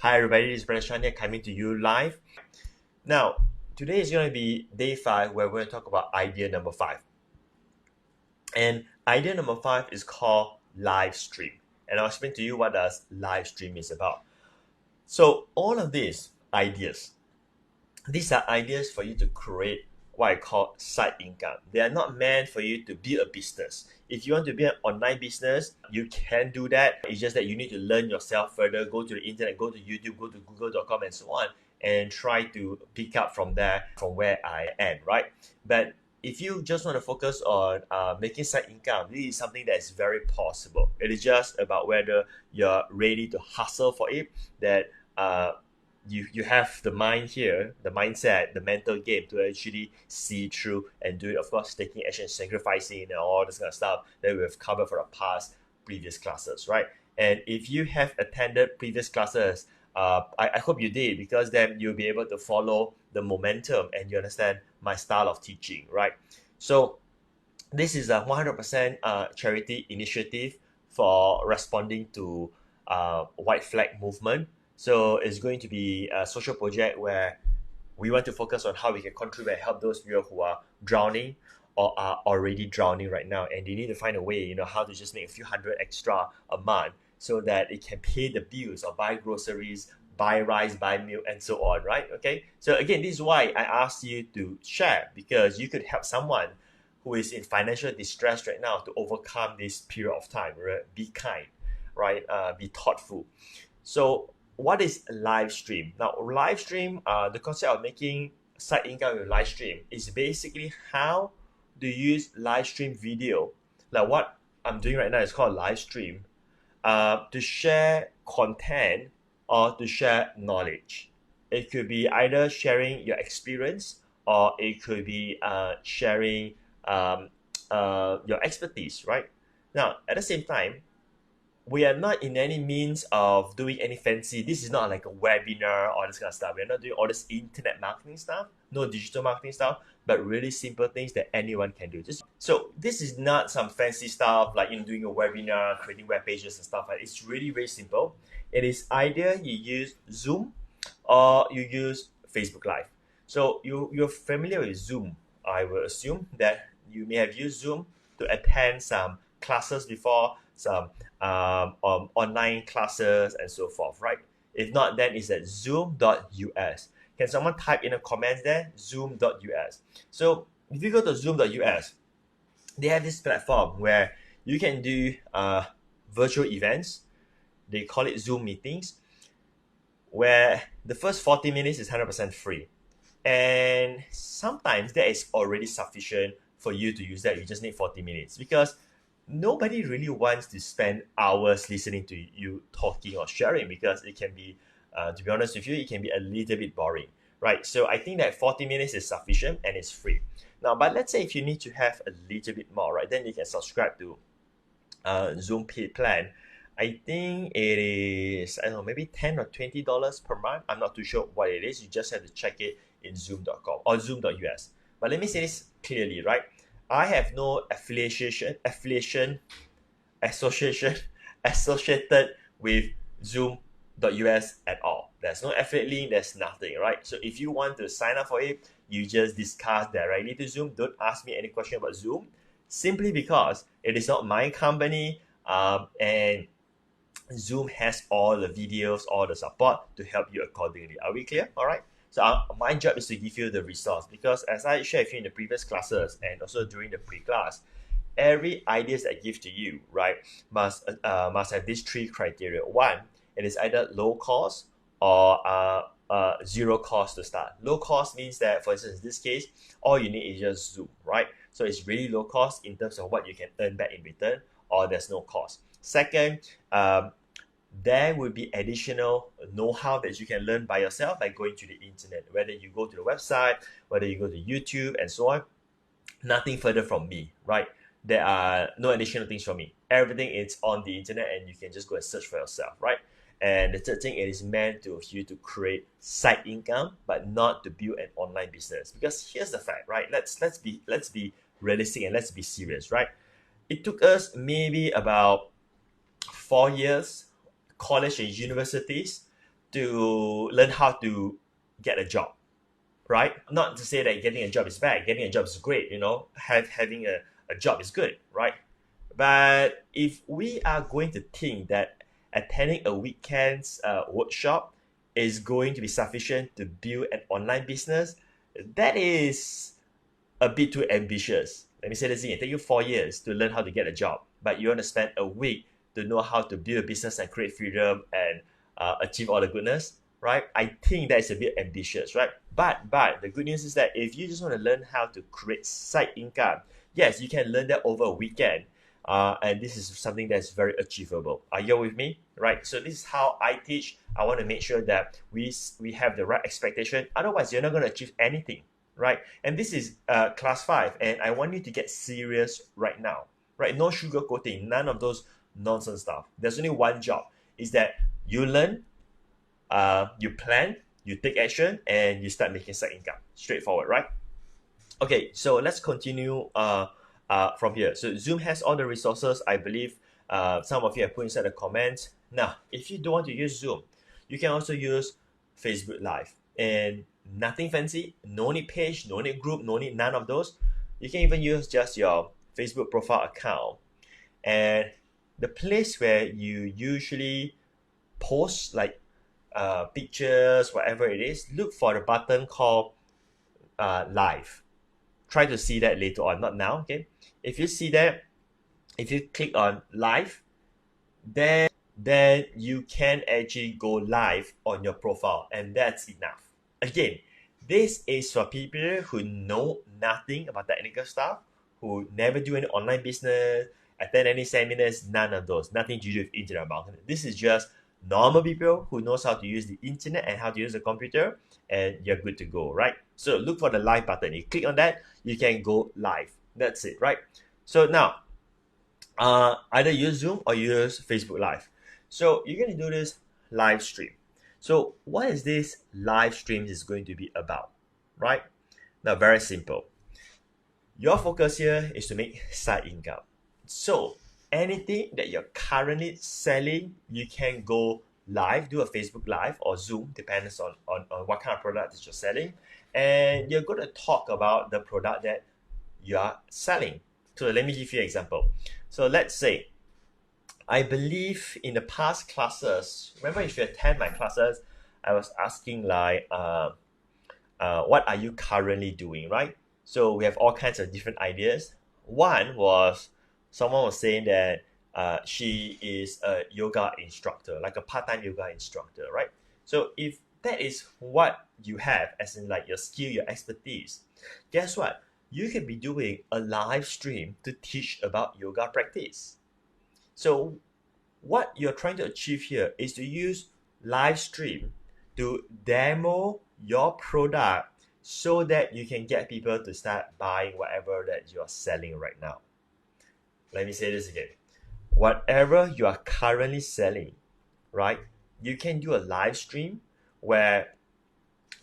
Hi everybody, this is Brandon here coming to you live. Now, today is going to be day 5 where we're going to talk about idea number 5. And idea number 5 is called live stream. And I'll explain to you what does live stream is about. So all of these are ideas for you to create what I call side income. They are not meant for you to build a business. If you want to be an online business, you can do that. It's just that you need to learn yourself further, go to the internet, go to YouTube, go to google.com and so on, and try to pick up from there, from where I am, right? But if you just want to focus on making side income, this is something that is very possible. It is just about whether you're ready to hustle for it, that you have the mind here, the mindset, the mental game to actually see through and do it. Of course, taking action, sacrificing, and all this kind of stuff that we've covered for the past previous classes, right? And if you have attended previous classes, I hope you did, because then you'll be able to follow the momentum and you understand my style of teaching, right? So this is a 100% charity initiative for responding to white flag movement. So it's going to be a social project where we want to focus on how we can contribute and help those people who are drowning or are already drowning right now, and they need to find a way, how to just make a few hundred extra a month so that it can pay the bills or buy groceries, buy rice, buy milk, and so on, right? Okay. So again, this is why I asked you to share, because you could help someone who is in financial distress right now to overcome this period of time. Right? Be kind, right? Be thoughtful. So what is live stream? Now, live stream, the concept of making side income with live stream is basically how to use live stream video. Like what I'm doing right now is called live stream, to share content or to share knowledge. It could be either sharing your experience or it could be sharing your expertise, right? Now, at the same time, we are not in any means of doing any fancy. This is not like a webinar or this kind of stuff. We're not doing all this internet marketing stuff, no digital marketing stuff, but really simple things that anyone can do. So this is not some fancy stuff like doing a webinar, creating web pages and stuff like that. It's really very simple. It is either you use Zoom or you use Facebook Live. So you're familiar with Zoom. I will assume that you may have used Zoom to attend some classes before, some online classes and so forth, right? If not, then it's at zoom.us. Can someone type in a comment there? Zoom.us. So if you go to zoom.us, they have this platform where you can do virtual events. They call it Zoom meetings, where the first 40 minutes is 100% free. And sometimes that is already sufficient for you to use that. You just need 40 minutes because nobody really wants to spend hours listening to you talking or sharing, because it can be, to be honest with you, it can be a little bit boring, right? So I think that 40 minutes is sufficient and it's free. Now, but let's say if you need to have a little bit more, right, then you can subscribe to Zoom paid plan. I think it is, I don't know, maybe $10 or $20 per month. I'm not too sure what it is. You just have to check it in zoom.com or zoom.us. But let me say this clearly, right? I have no associated with Zoom.us at all. There's no affiliate link, there's nothing, right? So if you want to sign up for it, you just discuss directly to Zoom. Don't ask me any question about Zoom, simply because it is not my company, and Zoom has all the videos, all the support to help you accordingly. Are we clear? All right. So my job is to give you the resource, because as I shared with you in the previous classes and also during the pre-class, every ideas I give to you, right, must have these 3 criteria. One, it is either low cost or zero cost to start. Low cost means that, for instance, in this case, all you need is just Zoom, right? So it's really low cost in terms of what you can earn back in return, or there's no cost. Second, there will be additional know-how that you can learn by yourself by going to the internet, whether you go to the website, whether you go to YouTube and so on. Nothing further from me, right? There are no additional things from me. Everything is on the internet and you can just go and search for yourself, right? And the third thing, it is meant to you to create side income, but not to build an online business. Because here's the fact, right? Let's be realistic and let's be serious, right? It took us maybe about 4 years, college and universities, to learn how to get a job, right? Not to say that getting a job is bad. Getting a job is great, having a job is good, right? But if we are going to think that attending a weekend's workshop is going to be sufficient to build an online business, that is a bit too ambitious. Let me say this again. It takes you 4 years to learn how to get a job, but you want to spend a week to know how to build a business and create freedom and achieve all the goodness, right? I think that's a bit ambitious, right? But the good news is that if you just want to learn how to create side income, yes, you can learn that over a weekend. And this is something that's very achievable. Are you with me? Right? So this is how I teach. I want to make sure that we have the right expectation. Otherwise, you're not going to achieve anything, right? And this is class 5, and I want you to get serious right now, right? No sugarcoating, none of those nonsense stuff. There's only one job: is that you learn, you plan, you take action, and you start making side income. Straightforward, right? Okay, so let's continue from here. So Zoom has all the resources. I believe some of you have put inside the comments. Now, if you don't want to use Zoom, you can also use Facebook Live. And nothing fancy, no need page, no need group, no need none of those. You can even use just your Facebook profile account. And the place where you usually post like pictures, whatever it is, look for the button called Live. Try to see that later on, not now, okay? If you see that, if you click on Live, then you can actually go live on your profile, and that's enough. Again, this is for people who know nothing about technical stuff, who never do any online business, attend any seminars, none of those, nothing to do with internet marketing. This is just normal people who knows how to use the internet and how to use a computer, and you're good to go, right? So look for the live button. You click on that, you can go live. That's it, right? So now, either use Zoom or use Facebook Live. So you're going to do this live stream. So what is this live stream is going to be about, right? Now, very simple. Your focus here is to make side income. So anything that you're currently selling, you can go live, do a Facebook Live or Zoom, depends on what kind of product that you're selling. And you're going to talk about the product that you are selling. So let me give you an example. So let's say, I believe in the past classes, remember if you attend my classes, I was asking like, what are you currently doing, right? So we have all kinds of different ideas. One was, someone was saying that she is a yoga instructor, like a part-time yoga instructor, right? So if that is what you have, as in like your skill, your expertise, guess what? You can be doing a live stream to teach about yoga practice. So what you're trying to achieve here is to use live stream to demo your product so that you can get people to start buying whatever that you're selling right now. Let me say this again. Whatever you are currently selling, right? You can do a live stream where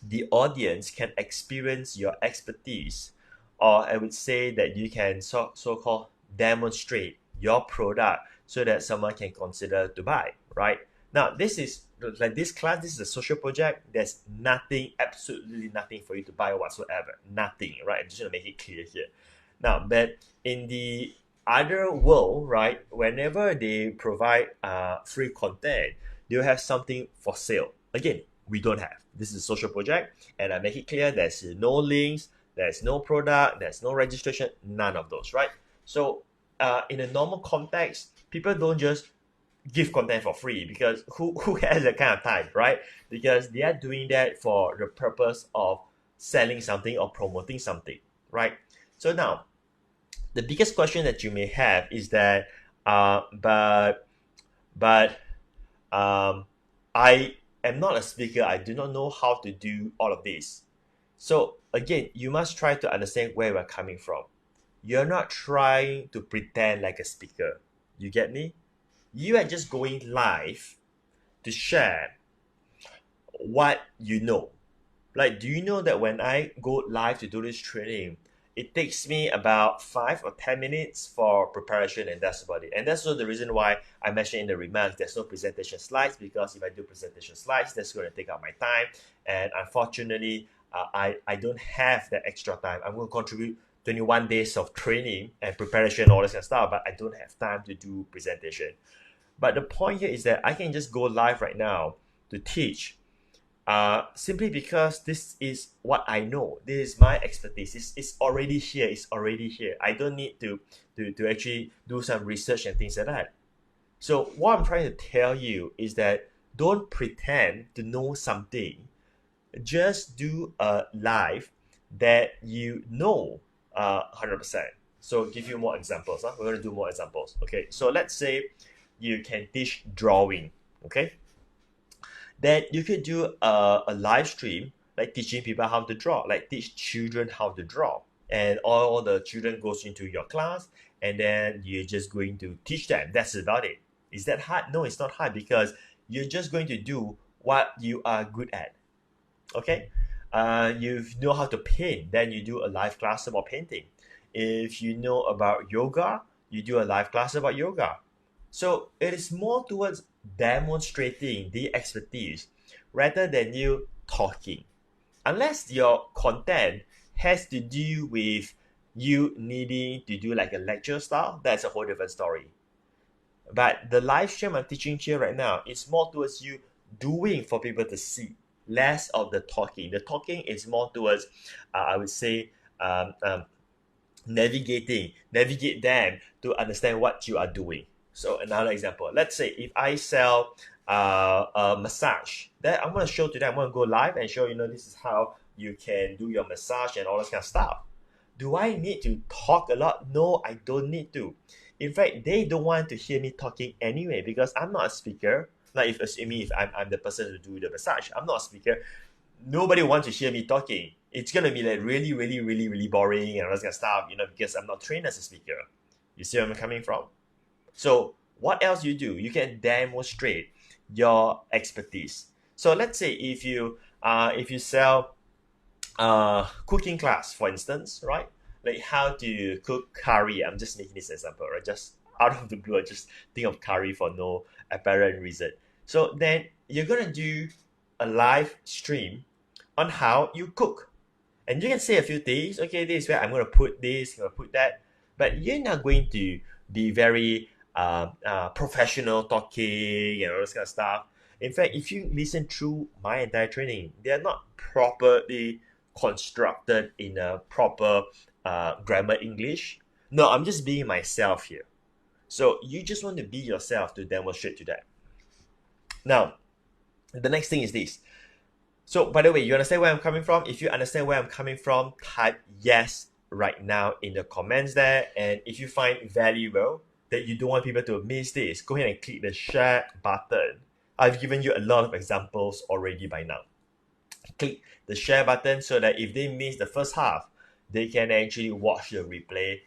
the audience can experience your expertise, or I would say that you can so-called demonstrate your product so that someone can consider to buy, right? Now, this is like this class, this is a social project. There's nothing, absolutely nothing for you to buy whatsoever. Nothing, right? I'm just going to make it clear here. Now, but in the other world, right, whenever they provide free content, they'll have something for sale. Again, we don't have. This is a social project, and I make it clear there's no links, there's no product, there's no registration, none of those, right? So in a normal context, people don't just give content for free, because who has that kind of time, right? Because they are doing that for the purpose of selling something or promoting something, right? So now, the biggest question that you may have is that, I am not a speaker. I do not know how to do all of this. So again, you must try to understand where we're coming from. You're not trying to pretend like a speaker. You get me? You are just going live to share what you know. Like, do you know that when I go live to do this training, it takes me about 5 or 10 minutes for preparation, and that's about it. And that's also the reason why I mentioned in the remarks there's no presentation slides, because if I do presentation slides, that's going to take up my time. And unfortunately, I don't have that extra time. I'm going to contribute 21 days of training and preparation, all this kind of stuff, but I don't have time to do presentation. But the point here is that I can just go live right now to teach, simply because this is what I know. This is my expertise. It's already here. It's already here. I don't need to actually do some research and things like that. So what I'm trying to tell you is that don't pretend to know something. Just do a live that you know 100%. So give you more examples. We're going to do more examples. Okay, so let's say you can teach drawing. Okay, then you could do a live stream like teaching people how to draw, like teach children how to draw, and all the children goes into your class, and then you're just going to teach them. That's about it. Is that hard? No, it's not hard, because you're just going to do what you are good at. Okay, you know how to paint, then you do a live class about painting. If you know about yoga, you do a live class about yoga. So it is more towards demonstrating the expertise rather than you talking. Unless your content has to do with you needing to do like a lecture style, that's a whole different story. But the live stream I'm teaching here right now is more towards you doing for people to see, less of the talking. The talking is more towards, I would say, navigate them to understand what you are doing. So another example, let's say if I sell a massage, then I'm going to show to them, I'm going to go live and show, this is how you can do your massage and all this kind of stuff. Do I need to talk a lot? No, I don't need to. In fact, they don't want to hear me talking anyway, because I'm not a speaker. Like if I'm the person to do the massage, I'm not a speaker. Nobody wants to hear me talking. It's gonna be like really, really, really, really boring and all that kind of stuff, because I'm not trained as a speaker. You see where I'm coming from? So what else you do? You can demonstrate your expertise. So let's say if you sell cooking class, for instance, right? Like how to cook curry. I'm just making this example, right? Just out of the blue, I just think of curry for no apparent reason. So then you're gonna do a live stream on how you cook, and you can say a few things. Okay, this is where I'm gonna put this, I'm gonna put that, but you're not going to be very professional talking and all this kind of stuff. In fact, if you listen through my entire training, they are not properly constructed in a proper grammar English. No, I'm just being myself here. So you just want to be yourself to demonstrate to that. Now, the next thing is this. So by the way, you understand where I'm coming from? If you understand where I'm coming from, type yes right now in the comments there. And if you find valuable, that you don't want people to miss this, go ahead and click the share button. I've given you a lot of examples already by now. Click the share button so that if they miss the first half, they can actually watch the replay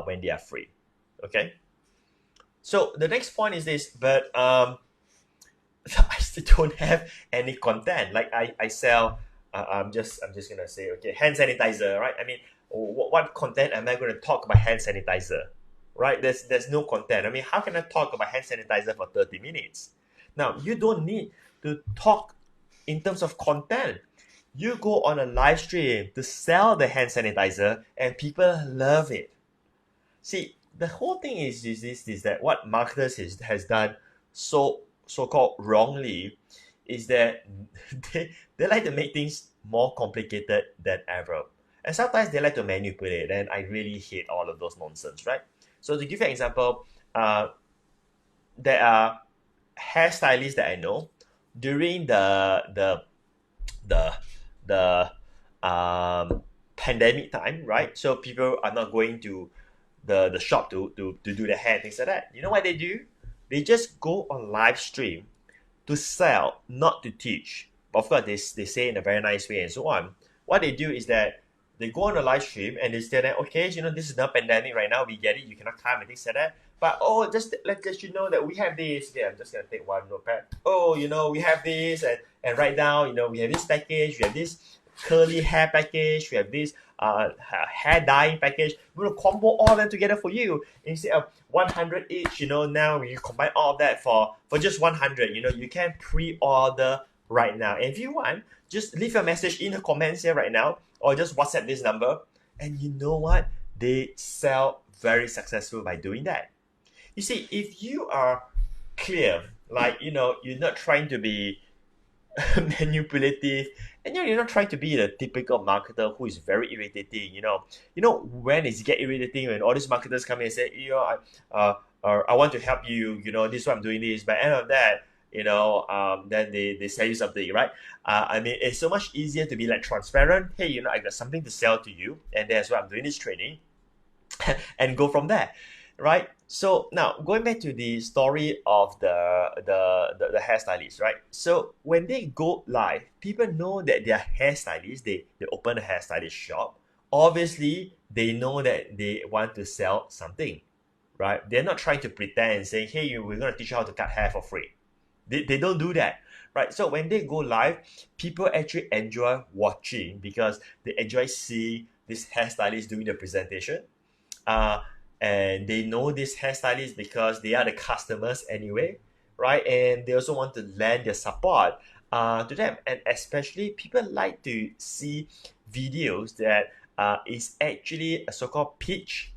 when they are free. Okay? So the next point is this, but I still don't have any content. Like I sell, I'm just gonna say, okay, hand sanitizer, right? I mean, what content am I going to talk about hand sanitizer, right? There's no content. I mean, how can I talk about hand sanitizer for 30 minutes? Now, you don't need to talk in terms of content. You go on a live stream to sell the hand sanitizer, and people love it. See, the whole thing is that what marketers has done so-called wrongly is that they like to make things more complicated than ever. And sometimes they like to manipulate, and I really hate all of those nonsense, right? So to give you an example, there are hairstylists that I know during the pandemic time, right? So people are not going to the shop to do their hair, things like that. You know what they do? They just go on live stream to sell, not to teach. Of course, they say in a very nice way and so on. What they do is that they go on a live stream and they say that, okay, this is not pandemic right now, we get it, you cannot come and things like that. But just let you know that we have this. Yeah, I'm just gonna take one notepad. We have this, and right now, we have this package, we have this curly hair package, we have this hair dyeing package. We're going to combo all of them together for you. Instead of 100 each, now you combine all of that for just 100. You can pre-order right now. And if you want, just leave a message in the comments here right now, or just WhatsApp this number. And you know what? They sell very successful by doing that. You see, if you are clear, like, you're not trying to be manipulative, and you're not trying to be the typical marketer who is very irritating. When it get irritating when all these marketers come in and say, I want to help you. This is why I'm doing this. By the end of that, then they sell you something, right? It's so much easier to be like transparent. Hey, I got something to sell to you, and that's why I'm doing this training, and go from there, right? So now going back to the story of the hairstylist, right? So when they go live, people know that they are hairstylists. They open a hairstylist shop. Obviously, they know that they want to sell something, right? They're not trying to pretend and saying, hey, we're going to teach you how to cut hair for free. They don't do that, right? So when they go live, people actually enjoy watching because they enjoy seeing this hairstylist doing the presentation. And they know this hairstylist because they are the customers anyway, right? And they also want to lend their support to them. And especially people like to see videos that is actually a so-called pitch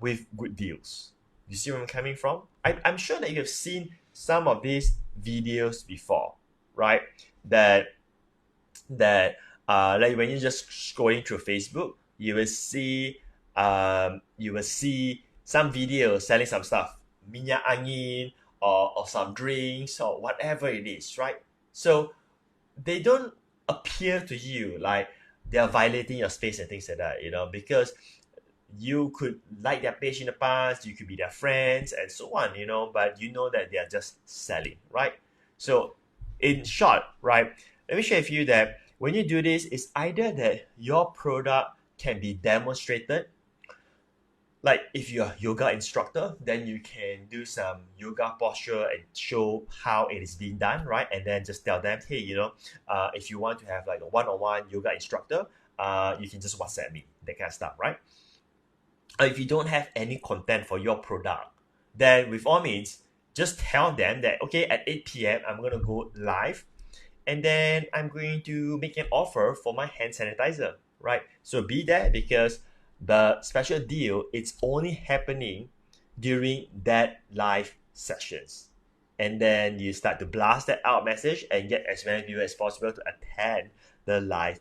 with good deals. You see where I'm coming from? I'm sure that you have seen some of these videos before, right? That like when you're just scrolling through Facebook, you will see some videos selling some stuff, minyak angin or some drinks or whatever it is, right? So they don't appear to you like they are violating your space and things like that, because you could like their page in the past, you could be their friends and so on, but you know that they are just selling, right? So in short, right, let me share with you that when you do this, it's either that your product can be demonstrated. Like if you're a yoga instructor, then you can do some yoga posture and show how it is being done, right? And then just tell them, hey, if you want to have like a one-on-one yoga instructor, you can just WhatsApp me, that kind of stuff, right? If you don't have any content for your product, then with all means, just tell them that, okay, at 8 p.m., I'm going to go live, and then I'm going to make an offer for my hand sanitizer, right? So be there because the special deal, it's only happening during that live sessions. And then you start to blast that out message and get as many people as possible to attend the live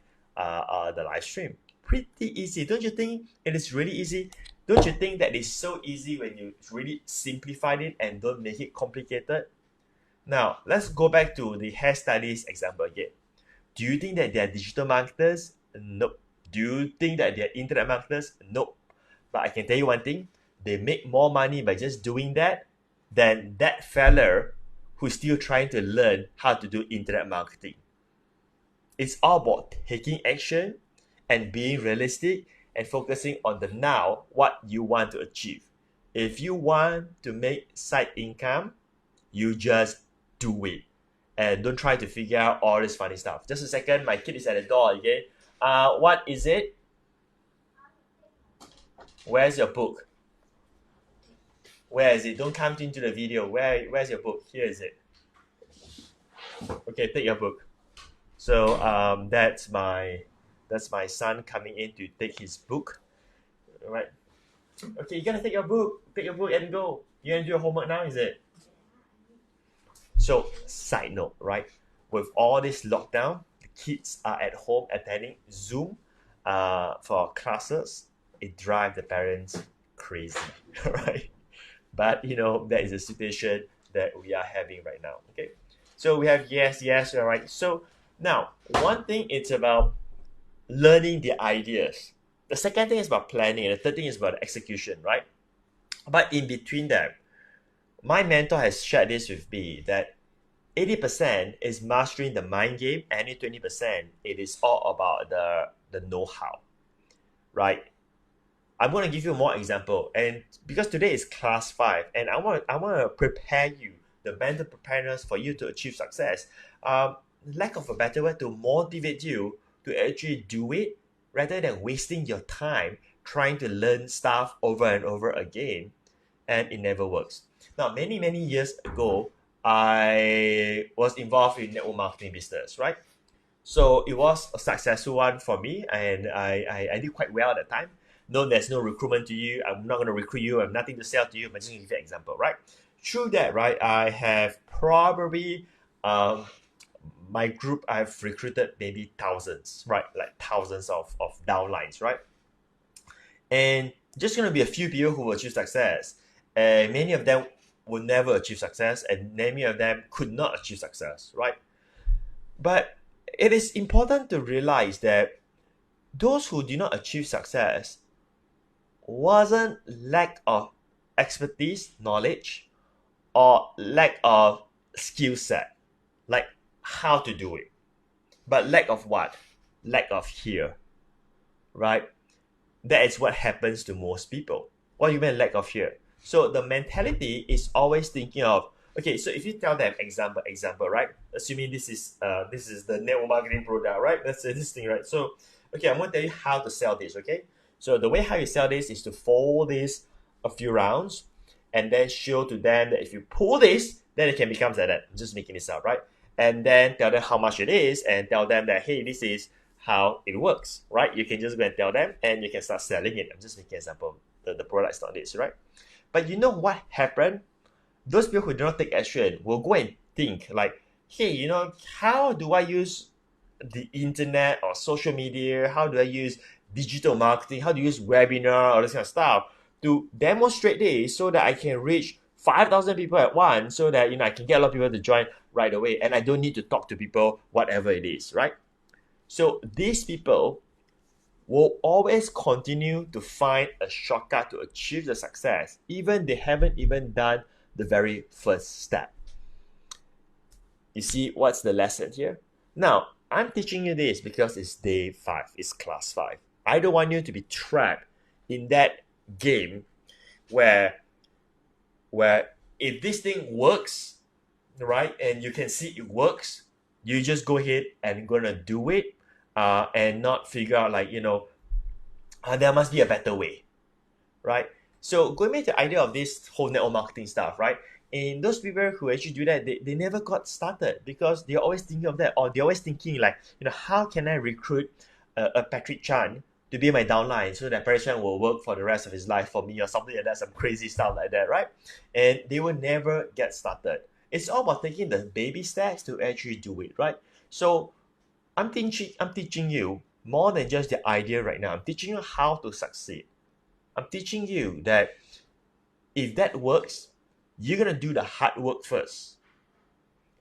stream. Pretty easy. Don't you think it is really easy? Don't you think that it's so easy when you really simplified it and don't make it complicated? Now, let's go back to the hairstylist example again. Do you think that they are digital marketers? Nope. Do you think that they are internet marketers? Nope. But I can tell you one thing, they make more money by just doing that than that fella who's still trying to learn how to do internet marketing. It's all about taking action and being realistic and focusing on the now, what you want to achieve. If you want to make side income, you just do it. And don't try to figure out all this funny stuff. Just a second, my kid is at the door again. What is it? Where's your book? Where is it? Don't come into the video. Where's your book? Here is it. Okay, take your book. So that's my son coming in to take his book. All right. Okay, you gotta take your book. Take your book and go. You gonna do your homework now, is it? So, side note, right? With all this lockdown, the kids are at home attending Zoom for classes. It drives the parents crazy, right? But that is a situation that we are having right now. Okay, so we have yes, all right. So now, one thing it's about learning the ideas. The second thing is about planning, and the third thing is about execution, right? But in between them, my mentor has shared this with me that 80% is mastering the mind game, and 20% it is all about the know-how, right? I'm going to give you more example, and because today is class 5, and I want to prepare you, the mental preparedness for you to achieve success. Lack of a better way to motivate you to actually do it rather than wasting your time trying to learn stuff over and over again, and it never works. Now, many years ago, I was involved in network marketing business, right? So it was a successful one for me, and I did quite well at the time. No, there's no recruitment to you. I'm not going to recruit you. I have nothing to sell to you. But just give you an example, right? Through that, right, I have probably my group. I've recruited maybe thousands, right, like thousands of downlines, right, and just going to be a few people who will achieve success, and many of them will never achieve success, and many of them could not achieve success, right? But it is important to realize that those who did not achieve success wasn't lack of expertise, knowledge, or lack of skill set, like how to do it, but lack of what? Lack of fear, right? That is what happens to most people. What do you mean lack of fear? So the mentality is always thinking of, okay, so if you tell them example, right? Assuming this is the network marketing product, right? That's this thing, right? So, okay, I'm going to tell you how to sell this, okay? So the way how you sell this is to fold this a few rounds and then show to them that if you pull this, then it can become like that. I'm just making this up, right? And then tell them how much it is and tell them that, hey, this is how it works, right? You can just go and tell them and you can start selling it. I'm just making an example. The product is not this, right? But you know what happened? Those people who do not take action will go and think like, hey, you know, how do I use the internet or social media? How do I use digital marketing? How do you use webinar, all this kind of stuff to demonstrate this so that I can reach 5,000 people at once, so that, you know, I can get a lot of people to join right away and I don't need to talk to people, whatever it is, right? So these people will always continue to find a shortcut to achieve the success, even they haven't even done the very first step. You see what's the lesson here? Now, I'm teaching you this because it's day 5, it's class 5. I don't want you to be trapped in that game where if this thing works, right, and you can see it works, you just go ahead and gonna do it, and not figure out like, you know, there must be a better way, right? So going back to the idea of this whole network marketing stuff, right? And those people who actually do that, they never got started because they're always thinking of that, or they're always thinking like, you know, how can I recruit a Patric Chan to be my downline so that Patric Chan will work for the rest of his life for me or something like that, some crazy stuff like that, right? And they will never get started. It's all about taking the baby steps to actually do it, right? So I'm teaching you more than just the idea right now. I'm teaching you how to succeed. I'm teaching you that if that works, you're going to do the hard work first.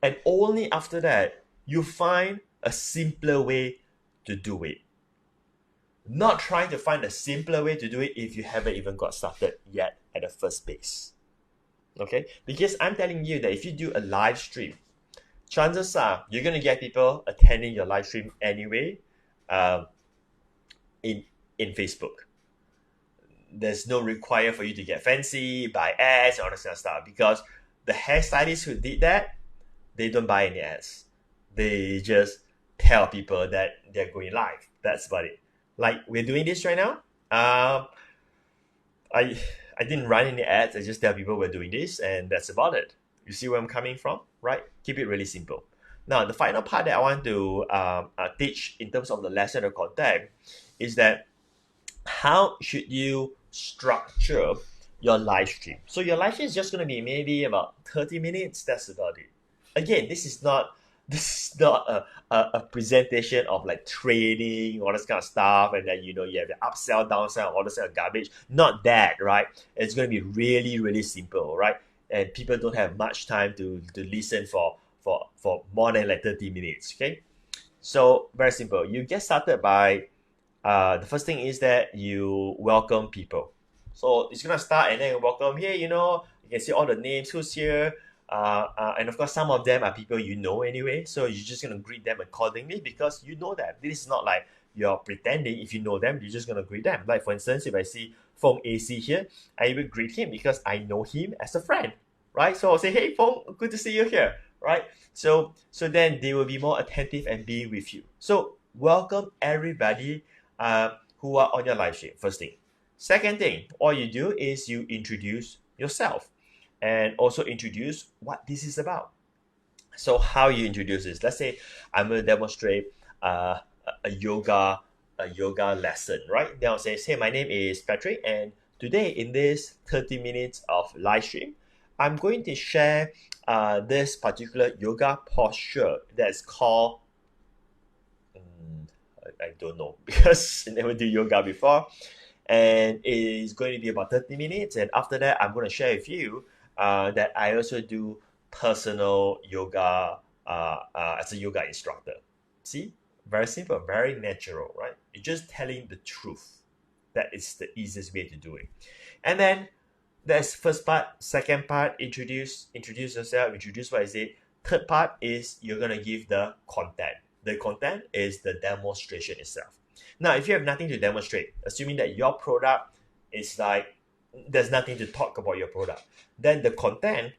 And only after that, you find a simpler way to do it. Not trying to find a simpler way to do it if you haven't even got started yet at the first base. Okay? Because I'm telling you that if you do a live stream, chances are you're going to get people attending your live stream anyway, in Facebook. There's no require for you to get fancy, buy ads, all this kind of stuff, because the hairstylists who did that, they don't buy any ads. They just tell people that they're going live. That's about it. Like we're doing this right now. I didn't run any ads. I just tell people we're doing this, and that's about it. You see where I'm coming from, right? Keep it really simple. Now, the final part that I want to teach in terms of the lesson or content is that how should you structure your live stream. So your live stream is just going to be maybe about 30 minutes. That's about it. Again, this is not a presentation of like trading, all this kind of stuff, and then, you know, you have the upsell, downsell, all this kind of garbage. Not that, right? It's going to be really, really simple, right? And people don't have much time to listen for more than like 30 minutes, okay? So very simple. You get started by, the first thing is that you welcome people. So it's going to start and then you welcome, hey, you know, you can see all the names, who's here. And of course, some of them are people you know anyway. So you're just going to greet them accordingly because you know them. This is not like you're pretending. If you know them, you're just going to greet them. Like for instance, if I see Fong AC here, I will greet him because I know him as a friend, right? So I'll say, hey, Fong, good to see you here, right? So then they will be more attentive and be with you. So welcome everybody who are on your live stream, first thing. Second thing, all you do is you introduce yourself and also introduce what this is about. So how you introduce this? Let's say I'm going to demonstrate a yoga lesson, right? Then I'll say, hey, my name is Patrick, and today in this 30 minutes of live stream, I'm going to share this particular yoga posture that's called I don't know because I never do yoga before, and it's going to be about 30 minutes. And after that, I'm going to share with you that I also do personal yoga as a yoga instructor. See, very simple, very natural, right? You're just telling the truth. That is the easiest way to do it. And then that's first part. Second part, introduce yourself, introduce what is it. Third part is you're gonna give the content. The content is the demonstration itself. Now, if you have nothing to demonstrate, assuming that your product is like there's nothing to talk about your product, then the content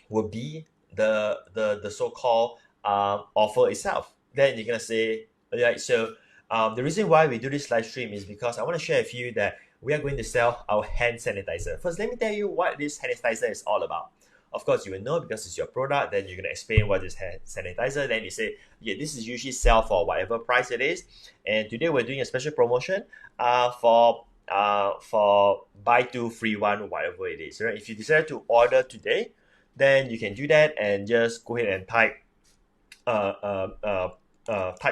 will be the so-called offer itself. Then you're gonna say, right, so the reason why we do this live stream is because I want to share with you that we are going to sell our hand sanitizer. First, let me tell you what this hand sanitizer is all about. Of course, you will know because it's your product. Then you're going to explain what is hand sanitizer. Then you say, yeah, this is usually sell for whatever price it is. And today we're doing a special promotion for buy two, free one, whatever it is. Right? If you decide to order today, then you can do that and just go ahead and type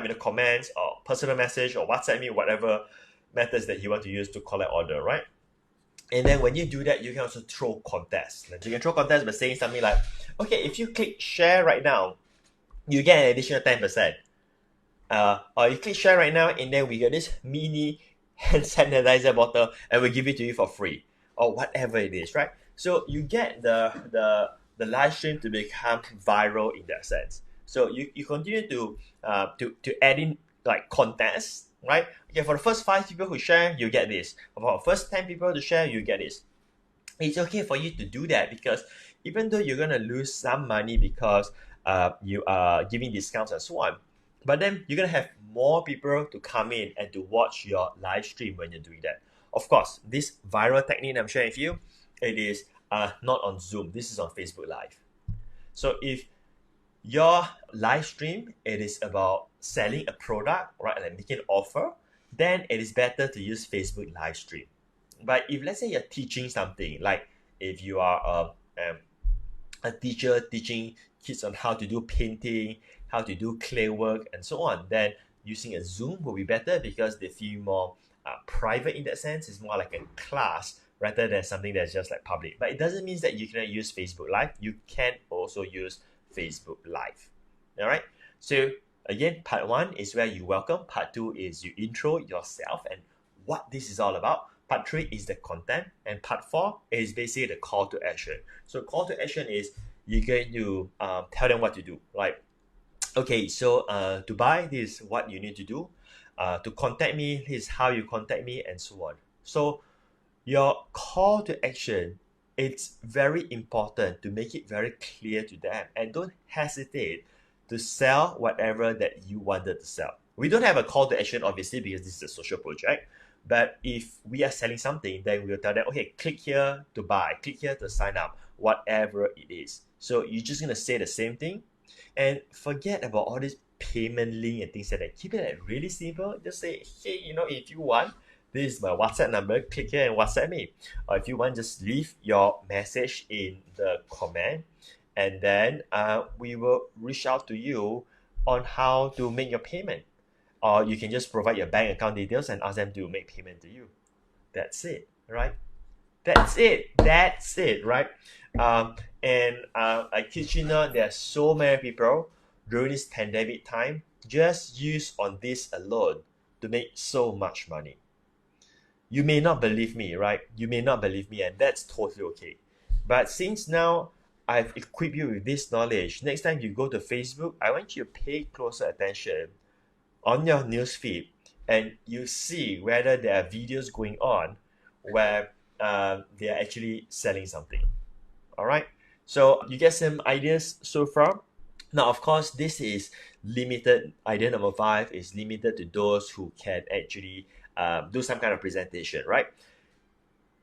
in the comments or personal message or WhatsApp me, whatever methods that you want to use to collect order, right? And then when you do that, you can also throw contests. You can throw contests by saying something like, okay, if you click share right now, you get an additional 10%. Or you click share right now, and then we get this mini hand sanitizer bottle, and we give it to you for free, or whatever it is, right? So you get the live stream to become viral in that sense. So you continue to add in like contests, right? Okay, for the first 5 people who share, you get this. For the first 10 people to share, you get this. It's okay for you to do that because even though you're gonna lose some money because you are giving discounts and so on, but then you're gonna have more people to come in and to watch your live stream when you're doing that. Of course, this viral technique I'm sharing with you, it is not on Zoom. This is on Facebook Live. So if your live stream, it is about selling a product, right, and making an offer, then it is better to use Facebook live stream. But if let's say you're teaching something, like if you are a teacher teaching kids on how to do painting, how to do clay work, and so on, then using a Zoom will be better because they feel more private in that sense. It's more like a class rather than something that's just like public. But it doesn't mean that you cannot use Facebook Live. You can also use Facebook Live. All right. So again, part 1 is where you welcome. Part 2 is you intro yourself and what this is all about. Part 3 is the content, and part 4 is basically the call to action. So call to action is you're going to tell them what to do. Like, okay, so to buy, this is what you need to do. To contact me, this is how you contact me, and so on. So your call to action, it's very important to make it very clear to them, and don't hesitate to sell whatever that you wanted to sell. We don't have a call to action, obviously, because this is a social project. But if we are selling something, then we'll tell them, okay, click here to buy, click here to sign up, whatever it is. So you're just going to say the same thing and forget about all this payment link and things like that. Keep it really simple. Just say, hey, if you want, this is my WhatsApp number. Click here and WhatsApp me. Or if you want, just leave your message in the comment, and then we will reach out to you on how to make your payment. Or you can just provide your bank account details and ask them to make payment to you. That's it, right? That's it, right? And I kid you not, there are so many people during this pandemic time just use on this alone to make so much money. You may not believe me, right? You may not believe me, and that's totally okay. But since now I've equipped you with this knowledge, next time you go to Facebook, I want you to pay closer attention on your newsfeed and you see whether there are videos going on where they are actually selling something. All right. So you get some ideas so far. Now, of course, this is limited. Idea number 5 is limited to those who can actually do some kind of presentation, right?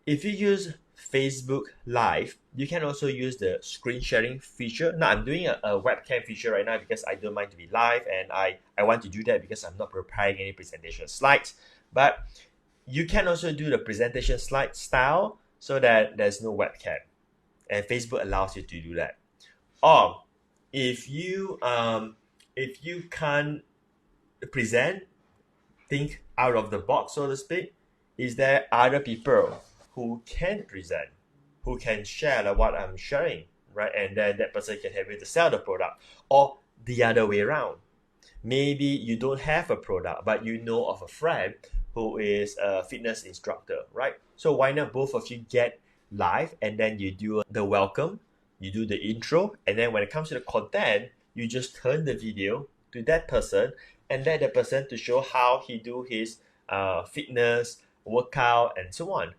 If you use Facebook Live, you can also use the screen sharing feature. Now, I'm doing a webcam feature right now because I don't mind to be live, and I want to do that because I'm not preparing any presentation slides. But you can also do the presentation slide style so that there's no webcam, and Facebook allows you to do that. Or if you can't present, think out of the box, so to speak. Is there other people who can present, who can share like what I'm sharing, right? And then that person can help you to sell the product, or the other way around. Maybe you don't have a product, but you know of a friend who is a fitness instructor, right? So why not both of you get live, and then you do the welcome, you do the intro, and then when it comes to the content, you just turn the video to that person and let the person to show how he do his fitness, workout, and so on,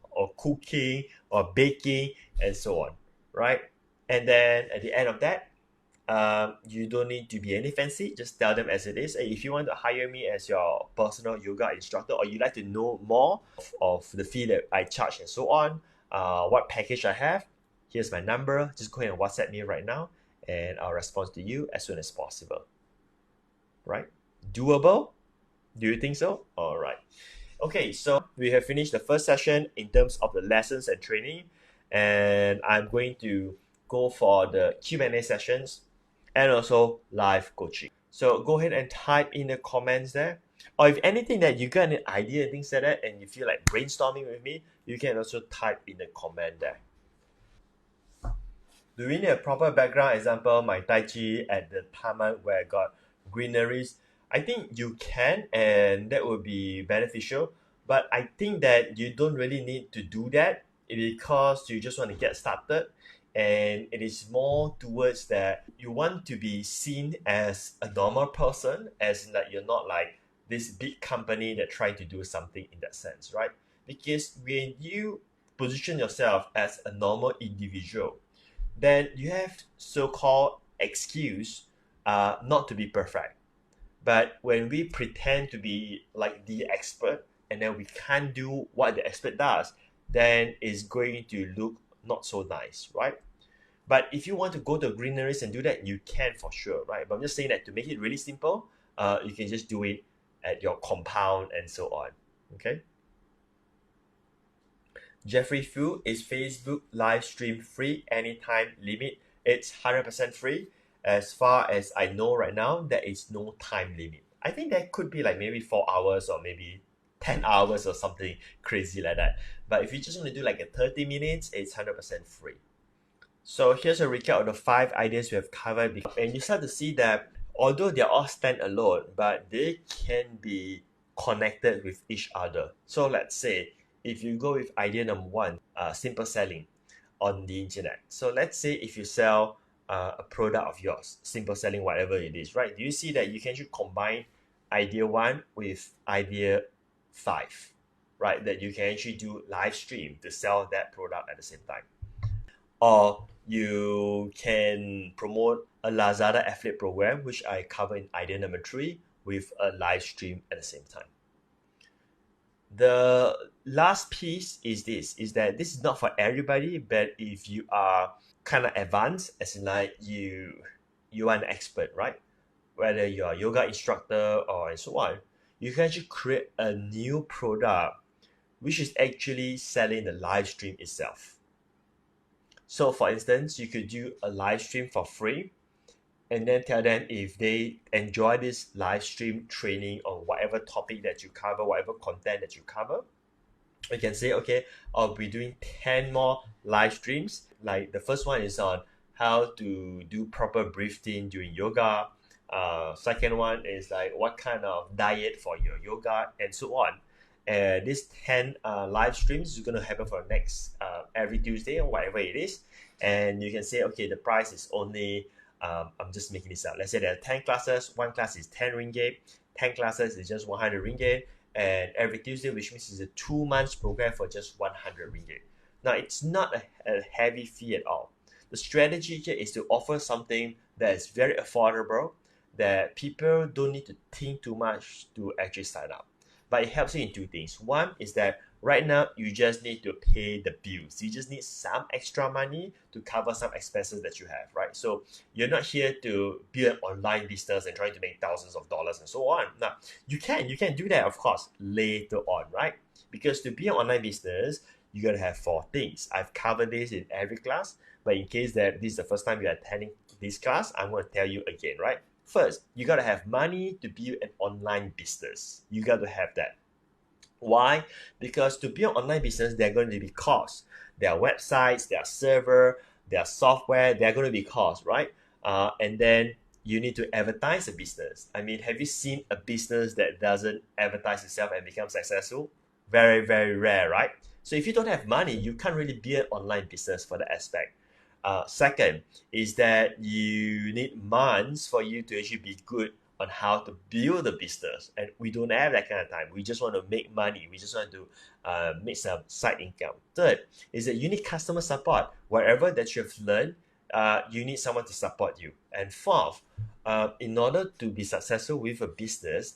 or cooking, or baking, and so on, right? And then at the end of that, you don't need to be any fancy. Just tell them as it is. Hey, if you want to hire me as your personal yoga instructor, or you like to know more of the fee that I charge and so on, what package I have, here's my number. Just go ahead and WhatsApp me right now, and I'll respond to you as soon as possible. Right? Doable? Do you think so? All right. Okay, so we have finished the first session in terms of the lessons and training, and I'm going to go for the Q&A sessions and also live coaching. So go ahead and type in the comments there. Or if anything that you got an idea and things like that, and you feel like brainstorming with me, you can also type in the comment there. Do we need a proper background? Example, my Tai Chi at the Taman where I got greeneries. I think you can, and that would be beneficial. But I think that you don't really need to do that because you just want to get started. And it is more towards that you want to be seen as a normal person, as in that you're not like this big company that trying to do something in that sense, right? Because when you position yourself as a normal individual, then you have so-called excuse not to be perfect. But when we pretend to be like the expert, and then we can't do what the expert does, then it's going to look not so nice, right? But if you want to go to greeneries and do that, you can for sure, right? But I'm just saying that to make it really simple, you can just do it at your compound and so on, okay? Jeffrey Fu, is Facebook live stream free? Anytime limit? It's 100% free. As far as I know right now, there is no time limit. I think that could be like maybe 4 hours or maybe 10 hours or something crazy like that. But if you just want to do like a 30 minutes, it's 100% free. So here's a recap of the 5 ideas we have covered. And you start to see that although they're all standalone, but they can be connected with each other. So let's say if you go with idea number 1, simple selling on the internet. So let's say if you sell a product of yours, simple selling, whatever it is, right? Do you see that you can actually combine idea 1 with idea 5, right? That you can actually do live stream to sell that product at the same time. Or you can promote a Lazada affiliate program, which I cover in idea number 3, with a live stream at the same time. The last piece is that this is not for everybody, but if you are kind of advanced, as in like you are an expert, right? Whether you're a yoga instructor or and so on, you can actually create a new product which is actually selling the live stream itself. So for instance, you could do a live stream for free and then tell them if they enjoy this live stream training on whatever topic that you cover, whatever content that you cover, you can say, okay, I'll be doing 10 more live streams. Like the first one is on how to do proper breathing during yoga. Second one is like what kind of diet for your yoga and so on. And this 10 live streams is going to happen for next every Tuesday or whatever it is. And you can say, okay, the price is only, I'm just making this up. Let's say there are 10 classes. One class is 10 ringgit. 10 classes is just 100 ringgit. And every Tuesday, which means it's a 2 months program for just 100 ringgit. Now, it's not a heavy fee at all. The strategy here is to offer something that is very affordable, that people don't need to think too much to actually sign up. But it helps you in two things. One is that right now you just need to pay the bills. You just need some extra money to cover some expenses that you have, right? So you're not here to build an online business and trying to make thousands of dollars and so on. Now, you can do that, of course, later on, right? Because to be an online business, you gotta have four things. I've covered this in every class, but in case that this is the first time you're attending this class, I'm going to tell you again, right? First, you got to have money to build an online business. You got to have that. Why? Because to build an online business, there are going to be costs. There are websites, there are server, there are software, there are going to be costs, right? And then you need to advertise a business. I mean, have you seen a business that doesn't advertise itself and become successful? Very, very rare, right? So if you don't have money, you can't really build an online business for that aspect. Second is that you need months for you to actually be good on how to build the business, and we don't have that kind of time. We just want to make money. We just want to make some side income. Third is that you need customer support. Whatever that you have learned, you need someone to support you. And fourth, in order to be successful with a business,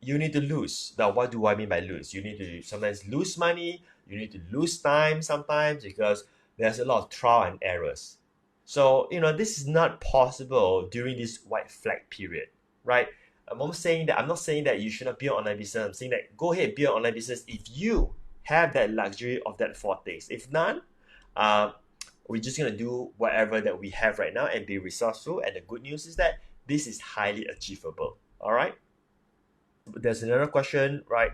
you need to lose. Now, what do I mean by lose? You need to sometimes lose money. You need to lose time sometimes because there's a lot of trial and errors. So, this is not possible during this white flag period, right? I'm not saying that you should not build online business. I'm saying that go ahead, build online business if you have that luxury of that four things. If none, we're just going to do whatever that we have right now and be resourceful. And the good news is that this is highly achievable, all right? There's another question, right?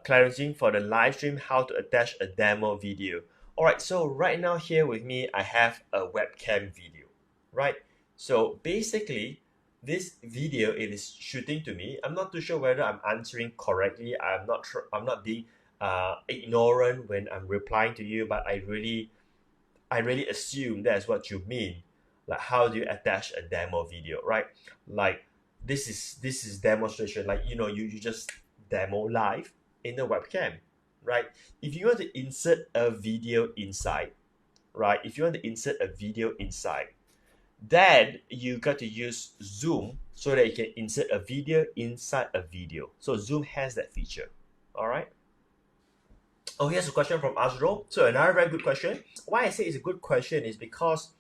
Clarifying for the live stream, how to attach a demo video. All right, so right now here with me, I have a webcam video, right? So basically, this video, it is shooting to me. I'm not too sure whether I'm answering correctly. I'm not being ignorant when I'm replying to you, but I really assume that's what you mean. Like, how do you attach a demo video, right? Like, this is demonstration. Like, you just demo live in the webcam, right? If you want to insert a video inside, right? Then you got to use Zoom so that you can insert a video inside a video. So Zoom has that feature, all right? Oh, here's a question from Azro. So another very good question. Why I say it's a good question is because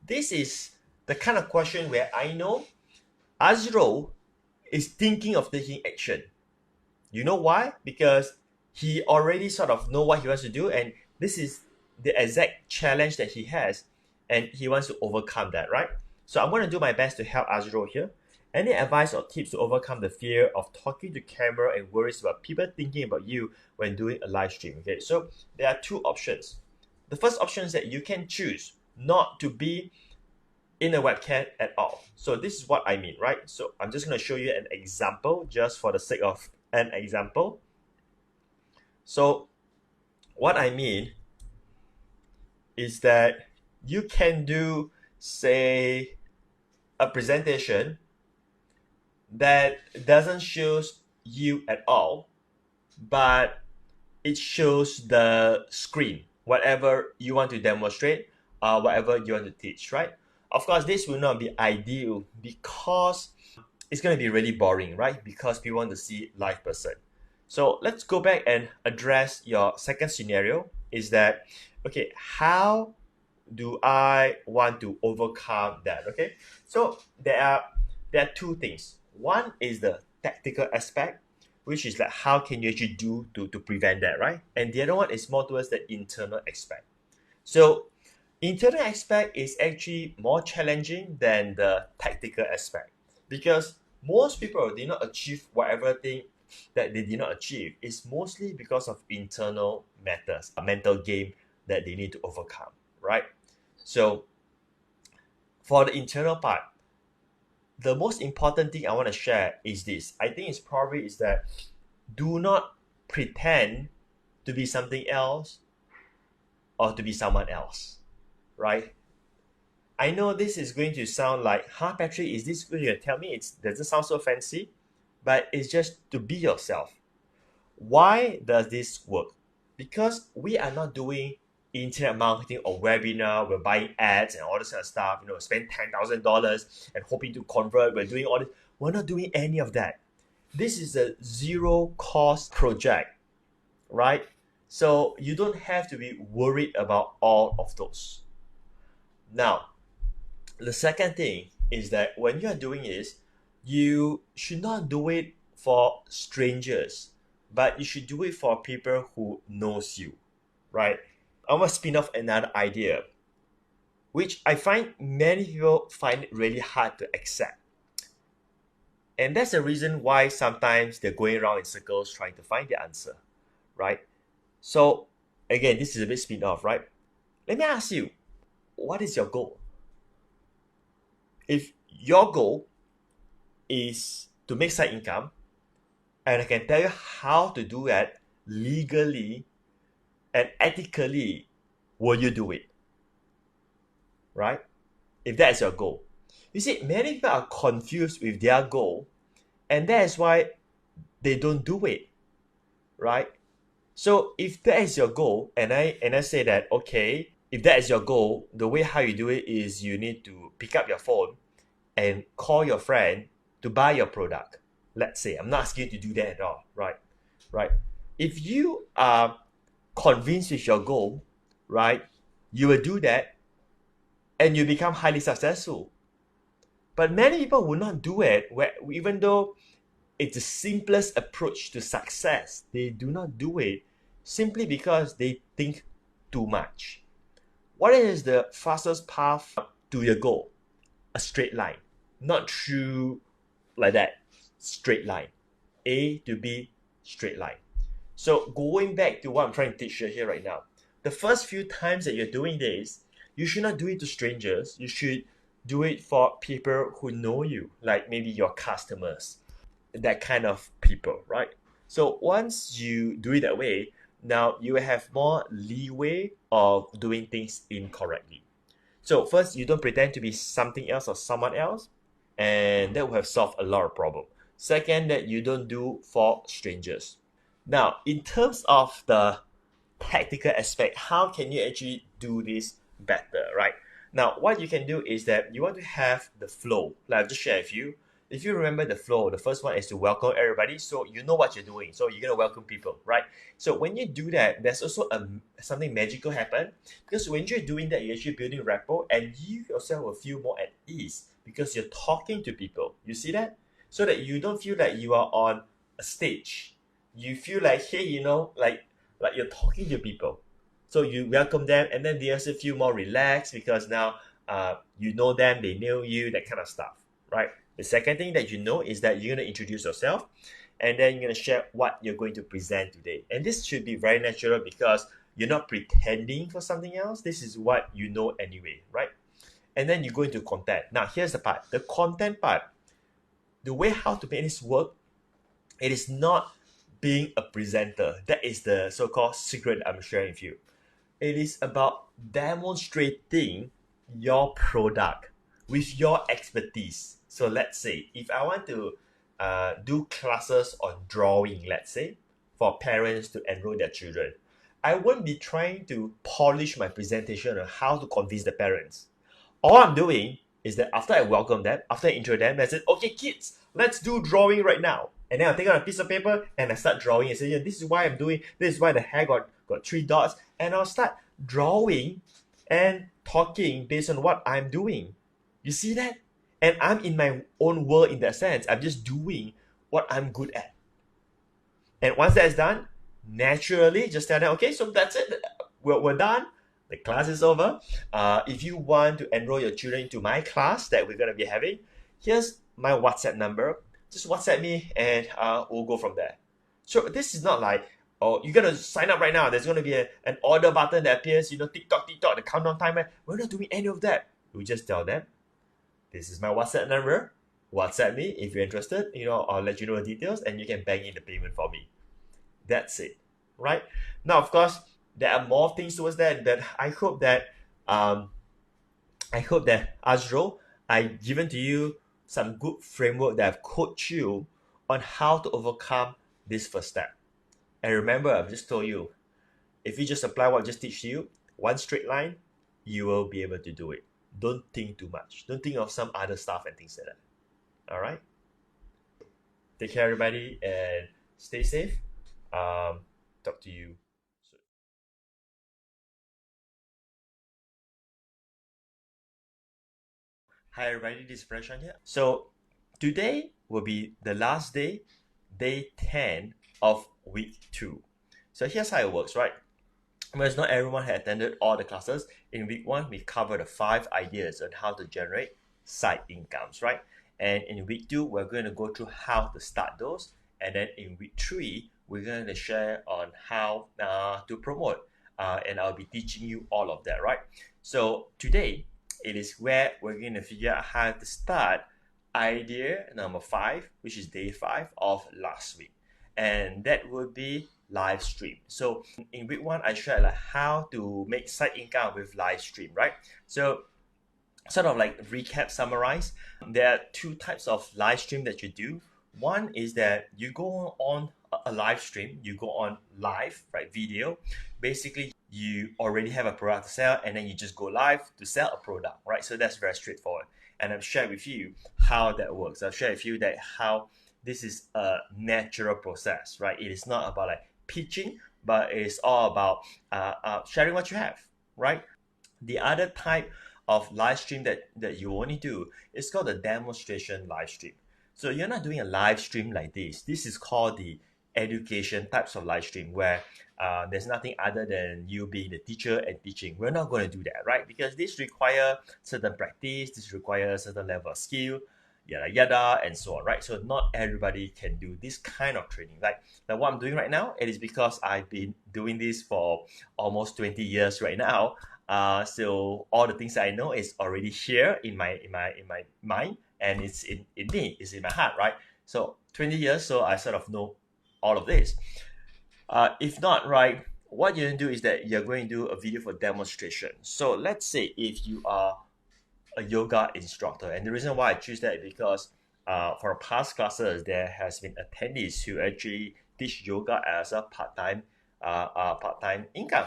this is the kind of question where I know Azro is thinking of taking action. You know why? Because he already sort of know what he wants to do, and this is the exact challenge that he has, and he wants to overcome that, right? So I'm going to do my best to help Azro here. Any advice or tips to overcome the fear of talking to camera and worries about people thinking about you when doing a live stream? Okay, so there are two options. The first option is that you can choose not to be in a webcam at all. So this is what I mean, right? So I'm just going to show you an example just for the sake of an example. So what I mean is that you can do, say, a presentation that doesn't show you at all, but it shows the screen, whatever you want to demonstrate, whatever you want to teach, right? Of course, this will not be ideal because it's going to be really boring, right? Because we want to see live person. So let's go back and address your second scenario is that, okay, how do I want to overcome that? Okay, so there are two things. One is the tactical aspect, which is like how can you actually do to prevent that, right? And the other one is more towards the internal aspect. So internal aspect is actually more challenging than the tactical aspect because most people did not achieve whatever thing that they did not achieve. It's mostly because of internal matters, a mental game that they need to overcome, right? So for the internal part, the most important thing I want to share is this. I think it's probably is that do not pretend to be something else or to be someone else, right? I know this is going to sound like, Patrick, is this going to tell me it doesn't sound so fancy? But it's just to be yourself. Why does this work? Because we are not doing internet marketing or webinar, we're buying ads and all this kind of stuff, spend $10,000 and hoping to convert, we're doing all this. We're not doing any of that. This is a zero cost project, right? So you don't have to be worried about all of those. Now, the second thing is that when you are doing this, you should not do it for strangers, but you should do it for people who knows you, right? I'm gonna spin off another idea, which I find many people find it really hard to accept. And that's the reason why sometimes they're going around in circles trying to find the answer, right? So again, this is a bit spin off, right? Let me ask you, what is your goal? If your goal is to make side income, and I can tell you how to do that legally and ethically, will you do it? Right? If that is your goal. You see, many people are confused with their goal, and that is why they don't do it. Right? So if that is your goal, and I say that, okay, if that is your goal, the way how you do it is you need to pick up your phone and call your friend to buy your product. Let's say, I'm not asking you to do that at all, right? Right? If you are convinced with your goal, right, you will do that and you become highly successful. But many people will not do it, even though it's the simplest approach to success. They do not do it simply because they think too much. What is the fastest path to your goal? A straight line, not through like that. Straight line, A to B, straight line. So going back to what I'm trying to teach you here right now, the first few times that you're doing this, you should not do it to strangers. You should do it for people who know you, like maybe your customers, that kind of people, right? So once you do it that way, now you have more leeway of doing things incorrectly. So first, you don't pretend to be something else or someone else, and that will have solved a lot of problems. Second, that you don't do for strangers. Now, in terms of the tactical aspect, how can you actually do this better, right? Now, what you can do is that you want to have the flow. Like I've just shared with you. If you remember the flow, the first one is to welcome everybody. So you know what you're doing. So you're going to welcome people, right? So when you do that, there's also something magical happen. Because when you're doing that, you're actually building rapport and you yourself will feel more at ease because you're talking to people. You see that? So that you don't feel like you are on a stage. You feel like, hey, like you're talking to people. So you welcome them and then they also feel more relaxed because now you know them, they know you, that kind of stuff, right? The second thing that you know is that you're going to introduce yourself and then you're going to share what you're going to present today. And this should be very natural because you're not pretending for something else. This is what you know anyway, right? And then you go into content. Now, here's the part. The content part, the way how to make this work, it is not being a presenter. That is the so-called secret I'm sharing with you. It is about demonstrating your product with your expertise. So let's say if I want to do classes on drawing, let's say, for parents to enroll their children, I won't be trying to polish my presentation on how to convince the parents. All I'm doing is that after I welcome them, after I intro them, I said, okay, kids, let's do drawing right now. And then I'll take out a piece of paper and I start drawing and say, yeah, this is why I'm doing, this is why the hair got 3 dots. And I'll start drawing and talking based on what I'm doing. You see that? And I'm in my own world in that sense. I'm just doing what I'm good at. And once that's done, naturally just tell them, okay, so that's it. We're done. The class is over. If you want to enroll your children into my class that we're going to be having, here's my WhatsApp number. Just WhatsApp me and we'll go from there. So this is not like, oh, you're going to sign up right now. There's going to be an order button that appears, TikTok, the countdown timer. We're not doing any of that. We just tell them, this is my WhatsApp number. WhatsApp me if you're interested. I'll let you know the details and you can bank in the payment for me. That's it, right? Now, of course, there are more things towards that, but I hope that Azro, I've given to you some good framework that I've coached you on how to overcome this first step. And remember, I've just told you, if you just apply what I just teach you, one straight line, you will be able to do it. Don't think too much. Don't think of some other stuff and things like that. All right? Take care, everybody, and stay safe. Talk to you soon. Hi, everybody. This is Prashant here. So today will be the last day, day 10 of week 2. So here's how it works, right? Whereas not everyone had attended all the classes, in week 1, we covered the 5 ideas on how to generate side incomes, right? And in week 2, we're going to go through how to start those. And then in week 3, we're going to share on how to promote. And I'll be teaching you all of that, right? So today, it is where we're going to figure out how to start idea number 5, which is day 5 of last week. And that would be live stream. So in week 1, I shared like how to make side income with live stream, right? So sort of like recap, summarize. There are 2 types of live stream that you do. One is that you go on a live stream, you go on live, right? Video. Basically, you already have a product to sell and then you just go live to sell a product, right? So that's very straightforward. And I've shared with you how that works. I've shared with you that how this is a natural process, right? It is not about like pitching, but it's all about sharing what you have, right? The other type of live stream that you only do is called the demonstration live stream. So you're not doing a live stream like this. This is called the education types of live stream where there's nothing other than you being the teacher and teaching. We're not going to do that, right? Because this requires certain practice, this requires certain level of skill, yada yada, and so on, right? So not everybody can do this kind of training. Like what I'm doing right now, it is because I've been doing this for almost 20 years right now. So all the things that I know is already here in my mind, and it's in me, it's in my heart, right? So 20 years, so I sort of know all of this. If not, right, what you're going to do is that you're going to do a video for demonstration. So let's say if you are a yoga instructor, and the reason why I choose that is because for past classes, there has been attendees who actually teach yoga as a part-time income.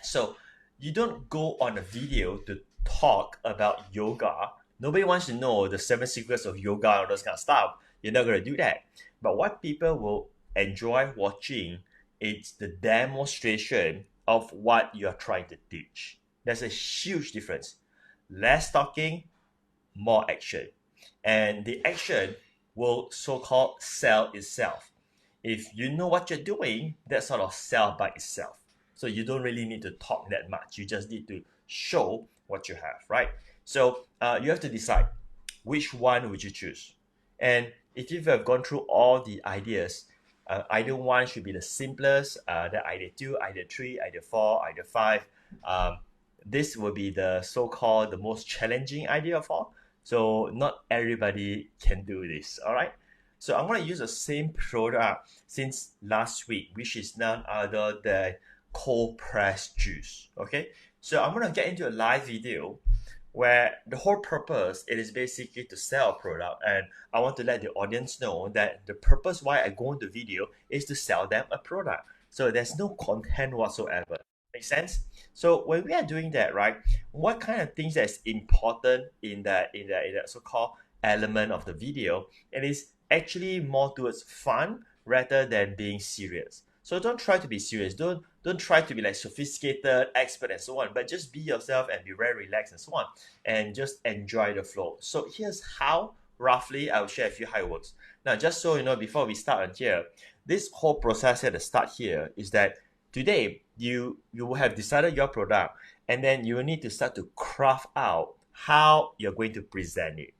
So you don't go on a video to talk about yoga. Nobody wants to know the 7 secrets of yoga and all those kind of stuff. You're not going to do that. But what people will enjoy watching is the demonstration of what you're trying to teach. There's a huge difference. Less talking, more action. And the action will so-called sell itself. If you know what you're doing, that sort of sell by itself. So you don't really need to talk that much. You just need to show what you have, right? So you have to decide which one would you choose. And if you have gone through all the ideas, idea 1 should be the simplest, then idea 2, idea 3, idea 4, idea 5. This will be the so-called the most challenging idea of all. So not everybody can do this, all right? So I'm going to use the same product since last week, which is none other than cold pressed juice, okay? So I'm going to get into a live video where the whole purpose, it is basically to sell a product, and I want to let the audience know that the purpose why I go into video is to sell them a product. So there's no content whatsoever. Make sense? So when we are doing that, right, what kind of things that's important in that so-called element of the video, it is actually more towards fun rather than being serious. So don't try to be serious. Don't try to be like sophisticated, expert, and so on. But just be yourself and be very relaxed and so on, and just enjoy the flow. So here's how roughly I'll share with you how it works. Now, just so you know, before we start on here, this whole process at the start here is that today you will have decided your product, and then you will need to start to craft out how you're going to present it.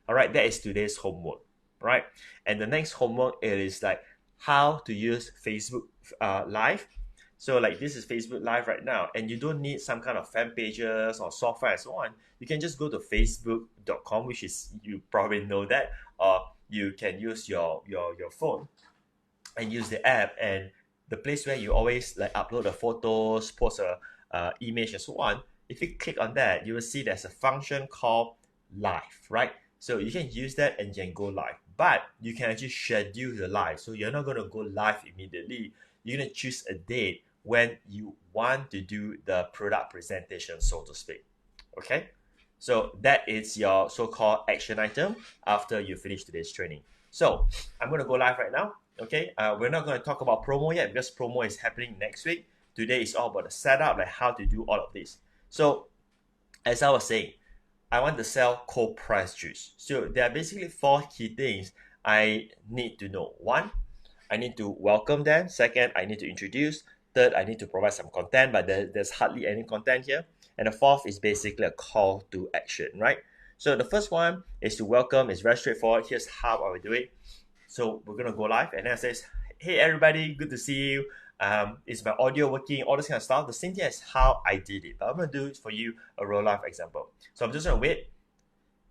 All right, that is today's homework, right? And the next homework is like how to use Facebook Live. So like this is Facebook Live right now, and you don't need some kind of fan pages or software and so on. You can just go to facebook.com, which is, you probably know that, or you can use your phone and use the app, and the place where you always like upload the photos, post a image and so on. If you click on that, you will see there's a function called live, right? So you can use that and you can go live, but you can actually schedule the live. So you're not going to go live immediately. You're going to choose a date when you want to do the product presentation, so to speak. Okay, so that is your so-called action item after you finish today's training. So I'm going to go live right now. Okay, we're not going to talk about promo yet because promo is happening next week. Today is all about the setup, like how to do all of this. So as I was saying, I want to sell cold pressed juice. So there are basically 4 key things I need to know. 1, I need to welcome them. 2nd, I need to introduce. 3rd, I need to provide some content, but there's hardly any content here. And the 4th is basically a call to action, right? So the first one is to welcome. It's very straightforward. Here's how I will do it. So we're gonna go live, and then it says, "Hey everybody, good to see you. Is my audio working? All this kind of stuff." The same thing as how I did it, but I'm gonna do it for you a real life example. So I'm just gonna wait,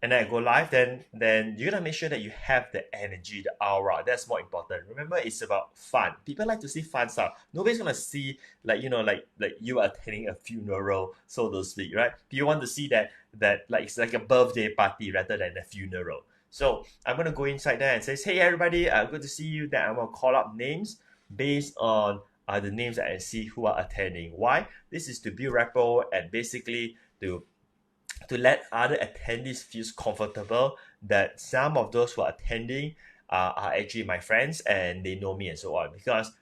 and then I go live. Then you're gonna make sure that you have the energy, the aura. That's more important. Remember, it's about fun. People like to see fun stuff. Nobody's gonna see like you are attending a funeral, so to speak, right? You want to see that like it's like a birthday party rather than a funeral. So I'm gonna go inside there and say, "Hey everybody, good to see you." Then I'm gonna call up names based on the names that I see who are attending. Why? This is to build rapport and basically to let other attendees feel comfortable that some of those who are attending are actually my friends and they know me and so on. Because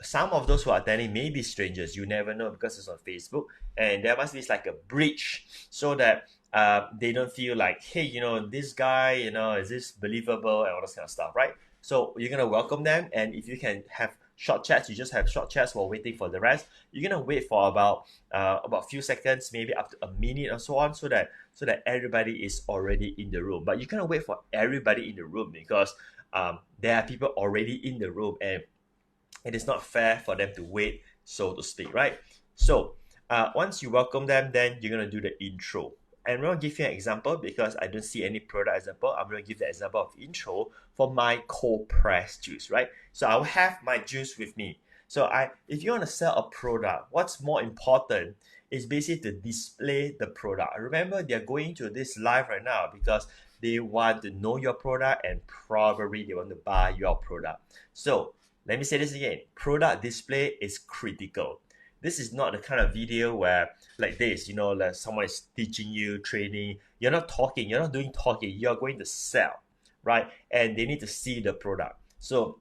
some of those who are attending may be strangers. You never know because it's on Facebook, and there must be like a bridge so that they don't feel like, hey, this guy, is this believable and all this kind of stuff, right? So you're gonna welcome them, and if you can have short chats, you just have short chats while waiting for the rest. You're gonna wait for about a few seconds, maybe up to a minute or so on, so that everybody is already in the room. But you cannot wait for everybody in the room because there are people already in the room, and it is not fair for them to wait, so to speak, right? So once you welcome them, then you're gonna do the intro. And I'm going to give you an example because I don't see any product example. I'm going to give the example of intro for my cold pressed juice, right? So I'll have my juice with me. So if you want to sell a product, what's more important is basically to display the product. Remember, they're going to this live right now because they want to know your product and probably they want to buy your product. So let me say this again. Product display is critical. This is not the kind of video where like this, like someone is teaching you, training. You're not talking, you're not doing talking, you're going to sell, right? And they need to see the product. So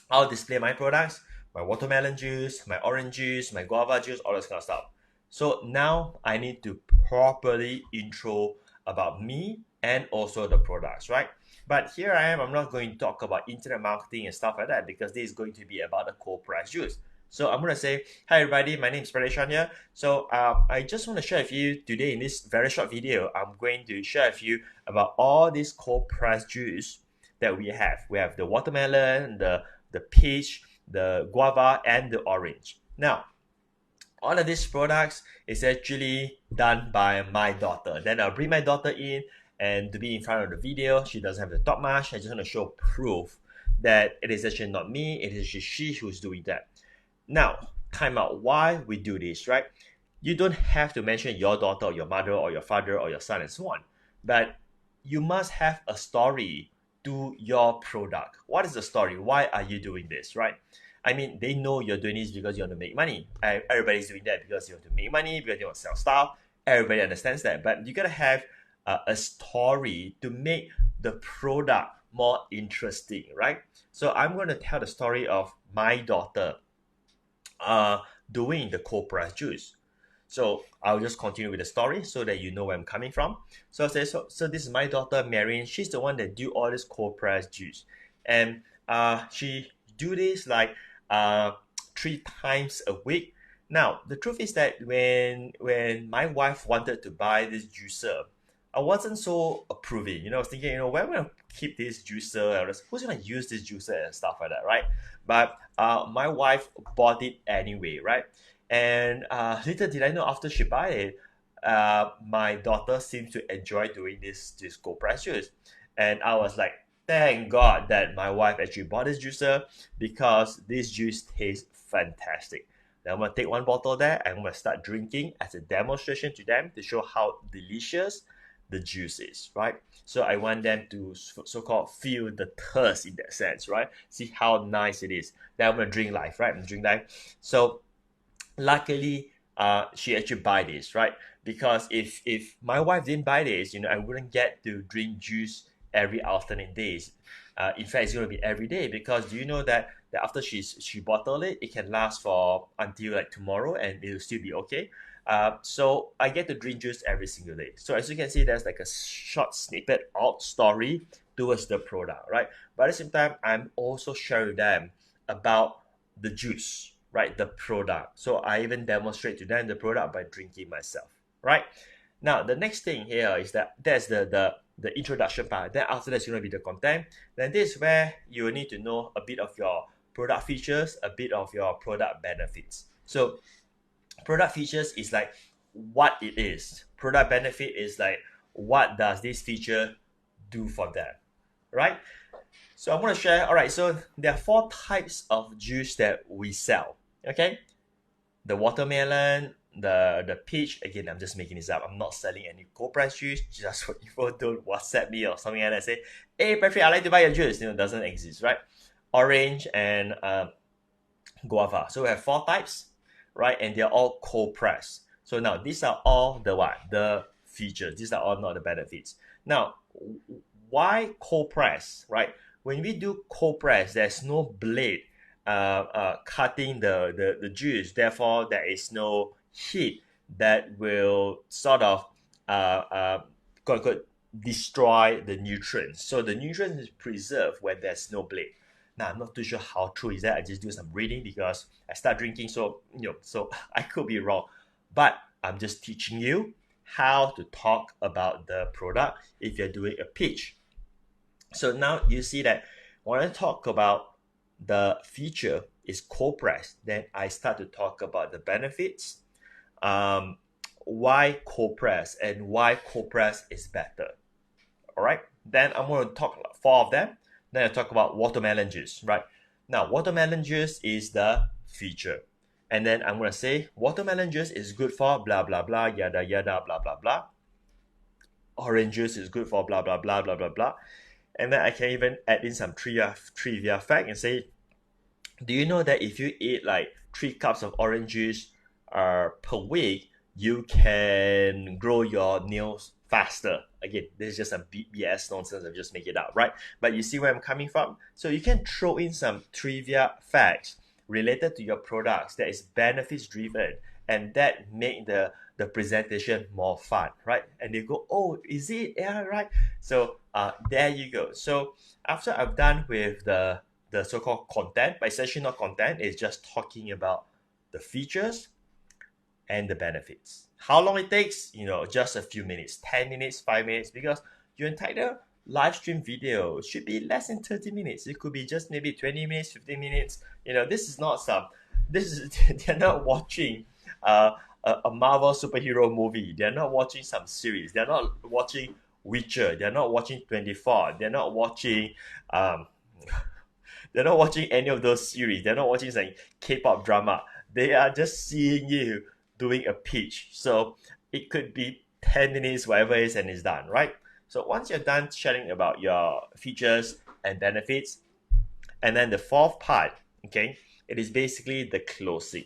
I'll display my products, my watermelon juice, my orange juice, my guava juice, all this kind of stuff. So now I need to properly intro about me and also the products, right? But here I am, I'm not going to talk about internet marketing and stuff like that because this is going to be about the cold pressed juice. So I'm going to say, hi everybody, my name is Patric here. So I just want to share with you today in this very short video, I'm going to share with you about all this cold pressed juice that we have. We have the watermelon, the peach, the guava, and the orange. Now, all of these products is actually done by my daughter. Then I'll bring my daughter in and to be in front of the video. She doesn't have to talk much. I just want to show proof that it is actually not me. It is she who's doing that. Now, time out. Why we do this, right? You don't have to mention your daughter or your mother or your father or your son and so on. But you must have a story to your product. What is the story? Why are you doing this, right? I mean, they know you're doing this because you want to make money. Everybody's doing that because you want to make money, because you want to sell stuff. Everybody understands that. But you got to have a story to make the product more interesting, right? So I'm going to tell the story of my daughter doing the cold pressed juice. So I'll just continue with the story so that you know where I'm coming from. So this is my daughter Marion. She's the one that do all this cold pressed juice, and she do this like 3 times a week. Now the truth is that when my wife wanted to buy this juicer, I wasn't so approving. I was thinking, where am I gonna keep this juicer? Who's gonna use this juicer and stuff like that, right? But my wife bought it anyway, right? And little did I know, after she bought it, my daughter seems to enjoy doing this cold press juice, and I was like, thank God that my wife actually bought this juicer because this juice tastes fantastic. Then I'm gonna take 1 bottle there and I'm gonna start drinking as a demonstration to them to show how delicious the juice is, right? So I want them to so-called feel the thirst in that sense, right? See how nice it is. Then I'm gonna drink live, right? I'm gonna drink live. So luckily she actually buy this, right? Because if my wife didn't buy this, I wouldn't get to drink juice every alternate days. In fact, it's going to be every day, because do you know that after she bottled it, it can last for until like tomorrow and it'll still be okay. So I get to drink juice every single day. So as you can see, there's like a short snippet of story towards the product, right? But at the same time, I'm also sharing them about the juice, right? The product. So I even demonstrate to them the product by drinking myself, right? Now the next thing here is that's the introduction part. Then after that's going to be the content. Then this is where you need to know a bit of your product features, a bit of your product benefits. So product features is like what it is. Product benefit is like what does this feature do for them, right? So I'm going to share. All right, so there are 4 types of juice that we sell. Okay, the watermelon, the peach. Again, I'm just making this up. I'm not selling any cold press juice. Just for people don't WhatsApp me or something like that. Say, hey Patric, I'd like to buy your juice. It doesn't exist, right? Orange and guava. So we have 4 types, right? And they're all cold press. So now these are all the what? The features. These are all not the benefits. Now, why cold press, right? When we do cold press, there's no blade cutting the juice. Therefore, there is no heat that will sort of quote unquote destroy the nutrients. So the nutrients is preserved when there's no blade. Now I'm not too sure how true is that. I just do some reading because I start drinking, so so I could be wrong, but I'm just teaching you how to talk about the product if you're doing a pitch. So now you see that when I talk about the feature is cold press, then I start to talk about the benefits, why cold press and why cold press is better. All right, then I'm going to talk about 4 of them. Then I talk about watermelon juice, right? Now, watermelon juice is the feature. And then I'm going to say watermelon juice is good for blah, blah, blah, yada, yada, blah, blah, blah. Orange juice is good for blah, blah, blah, blah, blah, blah. And then I can even add in some trivia fact and say, do you know that if you eat like 3 cups of orange juice per week, you can grow your nails faster? Again, this is just some BS nonsense. I'm just making it up, right? But you see where I'm coming from? So you can throw in some trivia facts related to your products that is benefits driven, and that make the presentation more fun, right? And they go, oh, is it? Yeah, right. So there you go. So after I've done with the so-called content, but essentially not content, it's just talking about the features and the benefits. How long it takes? Just a few minutes, 10 minutes, 5 minutes, because your entire live stream video should be less than 30 minutes. It could be just maybe 20 minutes, 15 minutes. This is not they're not watching a Marvel superhero movie. They're not watching some series. They're not watching Witcher. They're not watching 24. They're not watching they're not watching any of those series. They're not watching like K-pop drama. They are just seeing you doing a pitch. So it could be 10 minutes, whatever it is, and it's done, right? So once you're done sharing about your features and benefits, and then the 4th part, okay, it is basically the closing.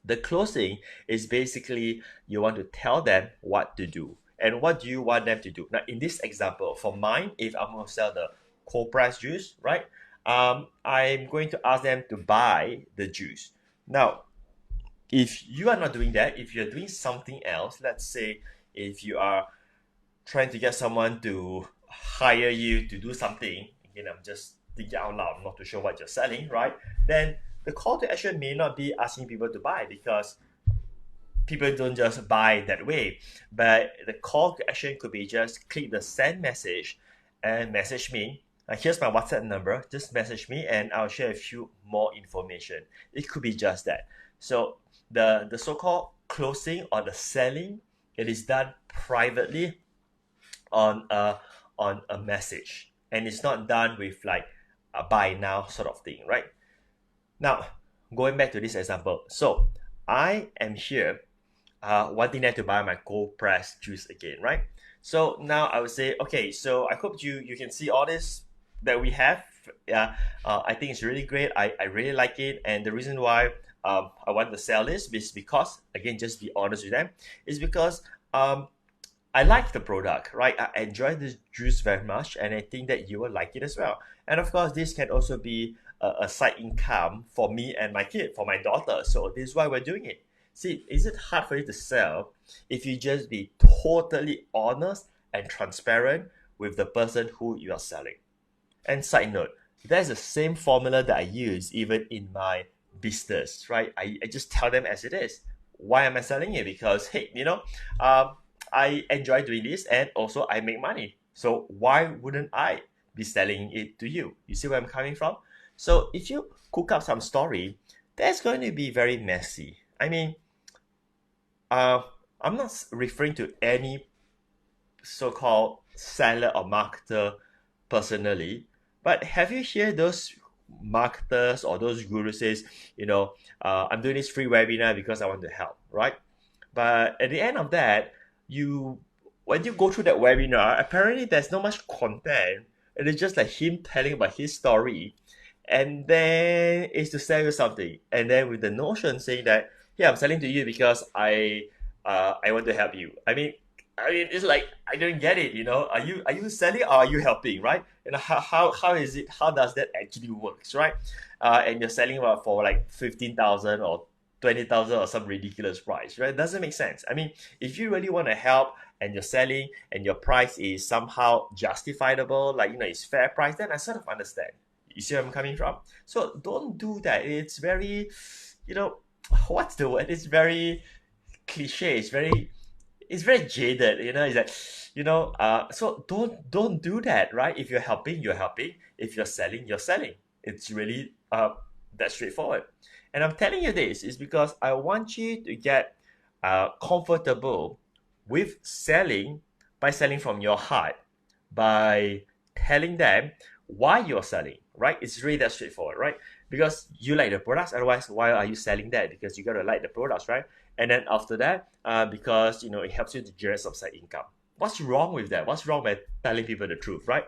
The closing is basically you want to tell them what to do. And what do you want them to do? Now, in this example, for mine, if I'm going to sell the cold press juice, right? I'm going to ask them to buy the juice. Now, if you are not doing that, if you're doing something else, let's say if you are trying to get someone to hire you to do something, again, I'm just thinking out loud, I'm not too sure what you're selling, right? Then the call to action may not be asking people to buy, because people don't just buy that way. But the call to action could be just click the send message and message me. Here's my WhatsApp number. Just message me and I'll share a few more information. It could be just that. So the so-called closing or the selling, it is done privately on a message, and it's not done with like a buy now sort of thing, right? Now, going back to this example, so I am here wanting them to buy my cold press juice again, right? So now I would say, okay, so I hope you can see all this that we have. Yeah, I think it's really great. I really like it, and the reason why I want to sell this is because, again, just be honest with them, is because I like the product, right? I enjoy this juice very much, and I think that you will like it as well. And of course, this can also be a side income for me and my kid, for my daughter. So this is why we're doing it. See, is it hard for you to sell if you just be totally honest and transparent with the person who you are selling? And side note, that's the same formula that I use even in my business, right? I just tell them as it is. Why am I selling it? Because, hey, I enjoy doing this, and also I make money. So why wouldn't I be selling it to you? You see where I'm coming from? So if you cook up some story, that's going to be very messy. I mean, I'm not referring to any so-called seller or marketer personally, but have you heard those marketers or those gurus says, I'm doing this free webinar because I want to help, right? But at the end of that, when you go through that webinar, apparently there's not much content. It is just like him telling about his story, and then it's to sell you something. And then with the notion saying that, yeah, I'm selling to you because I want to help you. I mean, it's like I don't get it. Are you selling or are you helping, right? And how is it? How does that actually works, right? And you're selling for like 15,000 or 20,000 or some ridiculous price, right? It doesn't make sense. I mean, if you really want to help and you're selling and your price is somehow justifiable, like it's fair price, then I sort of understand. You see where I'm coming from? So don't do that. It's very, what's the word? It's very cliche. It's very jaded. It's like, so don't do that, right? If you're helping, you're helping. If you're selling, you're selling. It's really that straightforward. And I'm telling you this is because I want you to get comfortable with selling by selling from your heart, by telling them why you're selling, right? It's really that straightforward, right? Because you like the products, otherwise, why are you selling that? Because you gotta like the products, right? And then after that, because it helps you to generate some side income. What's wrong with that? What's wrong with telling people the truth, right?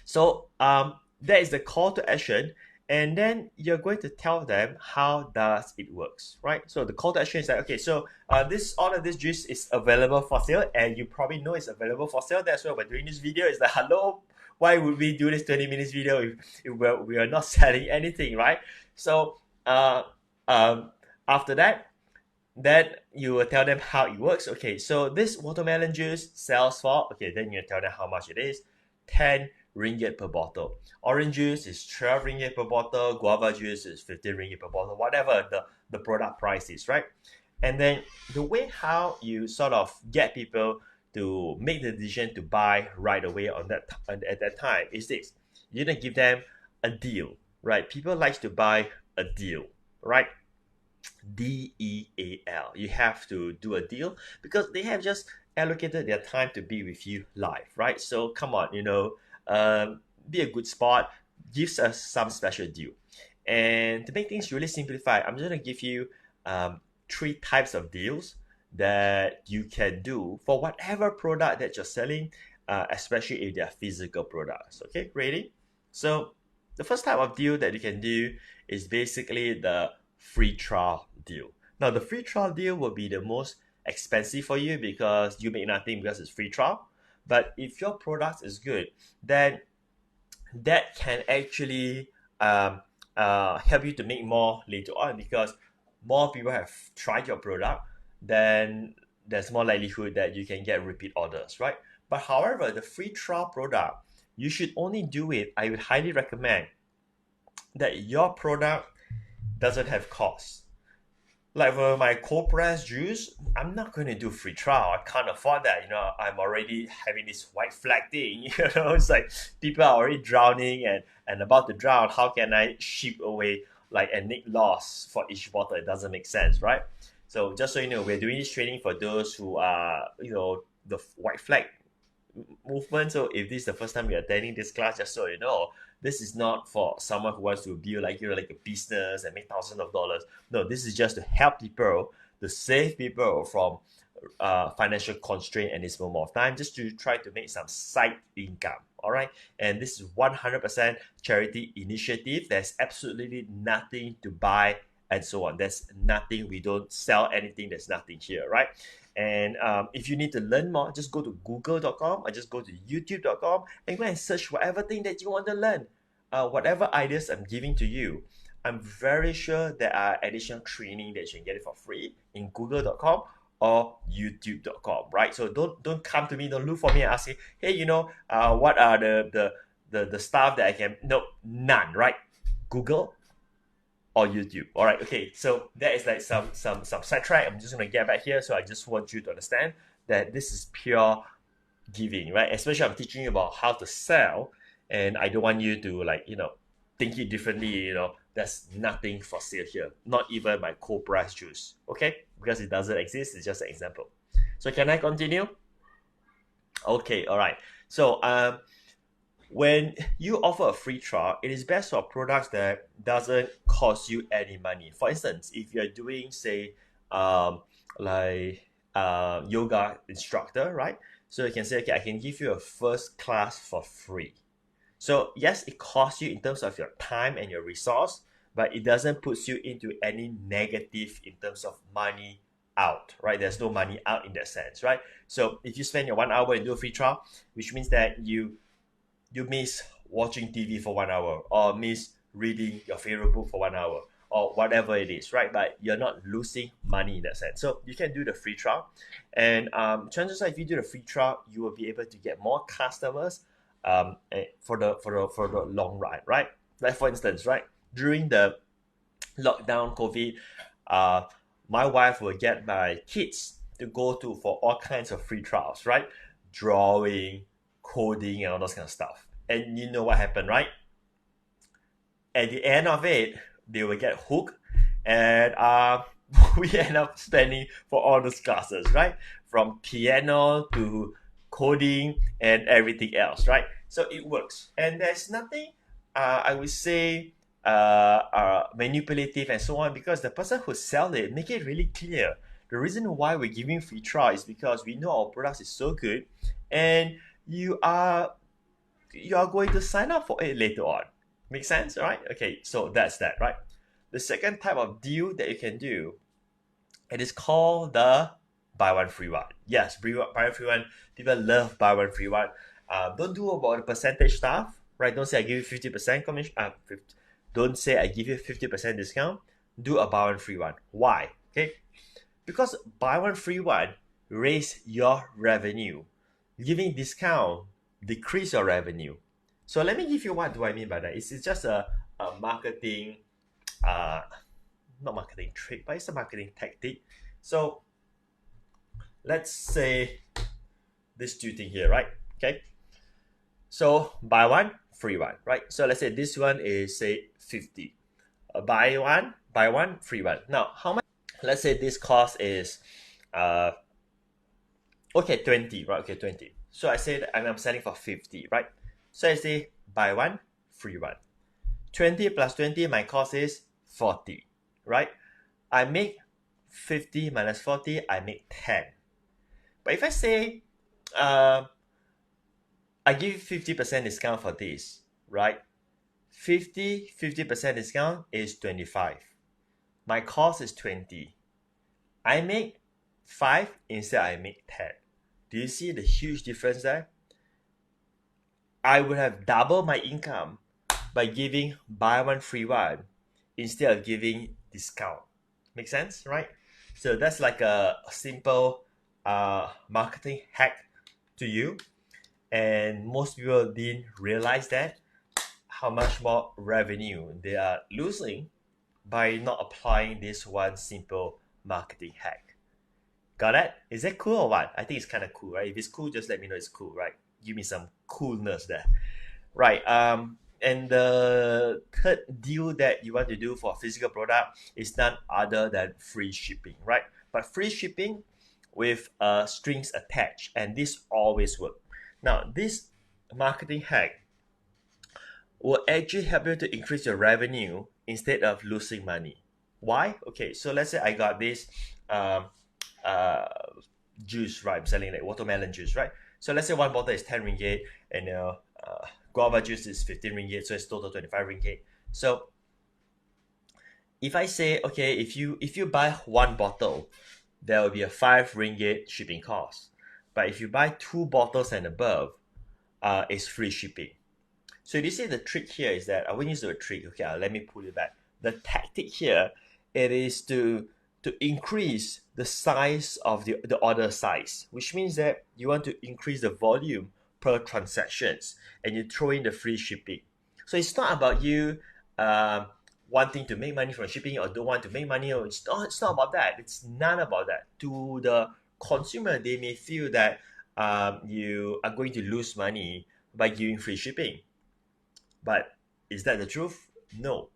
So that is the call to action, and then you're going to tell them how does it works, right? So the call to action is like, okay, so all of this juice is available for sale, and you probably know it's available for sale. That's why we're doing this video. It's like, hello, why would we do this 20 minutes video if we are not selling anything, right? So after that, then you will tell them how it works. Okay, so this watermelon juice sells for, okay, then you tell them how much it is. 10 ringgit per bottle. Orange juice is 12 ringgit per bottle. Guava juice is 15 ringgit per bottle. Whatever the product price is, right? And then the way how you sort of get people to make the decision to buy right away at that time is this. You're gonna give them a deal, right? People like to buy a deal, right? DEAL. You have to do a deal because they have just allocated their time to be with you live, right? So come on, be a good spot, gives us some special deal. And to make things really simplified, I'm just gonna give you 3 types of deals that you can do for whatever product that you're selling, especially if they're physical products. Okay, ready? So the first type of deal that you can do is basically the free trial deal. Now, the free trial deal will be the most expensive for you because you make nothing because it's free trial. But if your product is good, then that can actually help you to make more later on, because more people have tried your product, then there's more likelihood that you can get repeat orders, right? But however, the free trial product, you should only do it, I would highly recommend that your product doesn't have costs. Like for my cold press juice, I'm not going to do free trial. I can't afford that. I'm already having this white flag thing. It's like people are already drowning and about to drown. How can I ship away like a net loss for each bottle? It doesn't make sense, right? So just so you know, we're doing this training for those who are, the white flag movement. So if this is the first time you're attending this class, just so you know, this is not for someone who wants to build like a business and make thousands of dollars. No, this is just to help people, to save people from financial constraint at this moment of time, just to try to make some side income. All right, and this is 100% charity initiative. There's absolutely nothing to buy and so on. There's nothing. We don't sell anything. There's nothing here, right? And if you need to learn more, just go to google.com or just go to youtube.com and go and search whatever thing that you want to learn. Whatever ideas I'm giving to you, I'm very sure there are additional training that you can get it for free in google.com or youtube.com, right? So don't come to me, don't look for me and ask me, hey, what are the stuff that I can, no, none, right? Google or YouTube. All right, okay, so that is like some sidetrack. I'm just going to get back here. So I just want you to understand that this is pure giving, right? Especially I'm teaching you about how to sell, and I don't want you to think it differently. There's nothing for sale here, not even my cold price juice, okay? Because it doesn't exist. It's just an example. So can I continue? Okay, all right. So when you offer a free trial, it is best for products that doesn't cost you any money. For instance, if you're doing, say, yoga instructor, right? So you can say, okay, I can give you a first class for free. So yes, it costs you in terms of your time and your resource, but it doesn't put you into any negative in terms of money out, right? There's no money out in that sense, right? So if you spend your 1 hour and do a free trial, which means that you miss watching TV for 1 hour, or miss reading your favorite book for 1 hour, or whatever it is, right? But you're not losing money in that sense. So you can do the free trial, and chances are, if you do the free trial, you will be able to get more customers for the long run, right? Like for instance, right, during the lockdown COVID, my wife will get my kids to go to for all kinds of free trials, right? Drawing, coding, and all those kind of stuff. And you know what happened, right? At the end of it, they will get hooked, and we end up spending for all those classes, right? From piano to coding and everything else, right? So it works, and there's nothing I would say manipulative and so on, because the person who sell it make it really clear. The reason why we're giving free trial is because we know our product is so good, and you are going to sign up for it later on. Make sense, right? Okay, so that's that, right? The second type of deal that you can do, it is called the buy one free one. Yes, buy one free one. People love buy one free one. Don't do about the percentage stuff, right? Don't say I give you 50% commission. Don't say I give you 50% discount. Do a buy one free one. Why? Okay, because buy one free one raise your revenue. Giving discount decrease your revenue. So let me give you what do I mean by that. It's just a marketing, not marketing trick, but it's a marketing tactic. So let's say this two thing here, right? Okay. So buy one, free one, right? So let's say this one is say 50. Buy one, free one. Now, how much? Let's say this cost is okay, 20, right? Okay, 20. So I say that I'm selling for 50, right? So I say buy one, free one. 20 plus 20, my cost is 40, right? I make 50 minus 40, I make 10. But if I say I give you 50% discount for this, right? 50% discount is 25. My cost is 20. I make 5, instead I make 10. Do you see the huge difference there? I would have doubled my income by giving buy one free one instead of giving discount. Make sense, right? So that's like a simple marketing hack to you, and most people didn't realize that how much more revenue they are losing by not applying this one simple marketing hack. Got it? Is that cool or what? I think it's kind of cool, right? If it's cool, just let me know it's cool, right? Give me some coolness there. Right. And the third deal that you want to do for a physical product is none other than free shipping, right? But free shipping with strings attached, and this always works. Now, this marketing hack will actually help you to increase your revenue instead of losing money. Why? Okay, so let's say I got this juice, right? I'm selling like watermelon juice, right? So let's say one bottle is 10 ringgit, and guava juice is 15 ringgit, so it's total 25 ringgit. So if I say, okay, if you buy one bottle, there will be a 5 ringgit shipping cost. But if you buy 2 bottles and above, it's free shipping. So you see the trick here is that I won't use the trick. Okay, let me pull it back. The tactic here, it is to increase the size of the order size, which means that you want to increase the volume per transactions, and you throw in the free shipping. So it's not about you wanting to make money from shipping or don't want to make money. Or it's not about that. It's none about that. To the consumer, they may feel that you are going to lose money by giving free shipping. But is that the truth? No.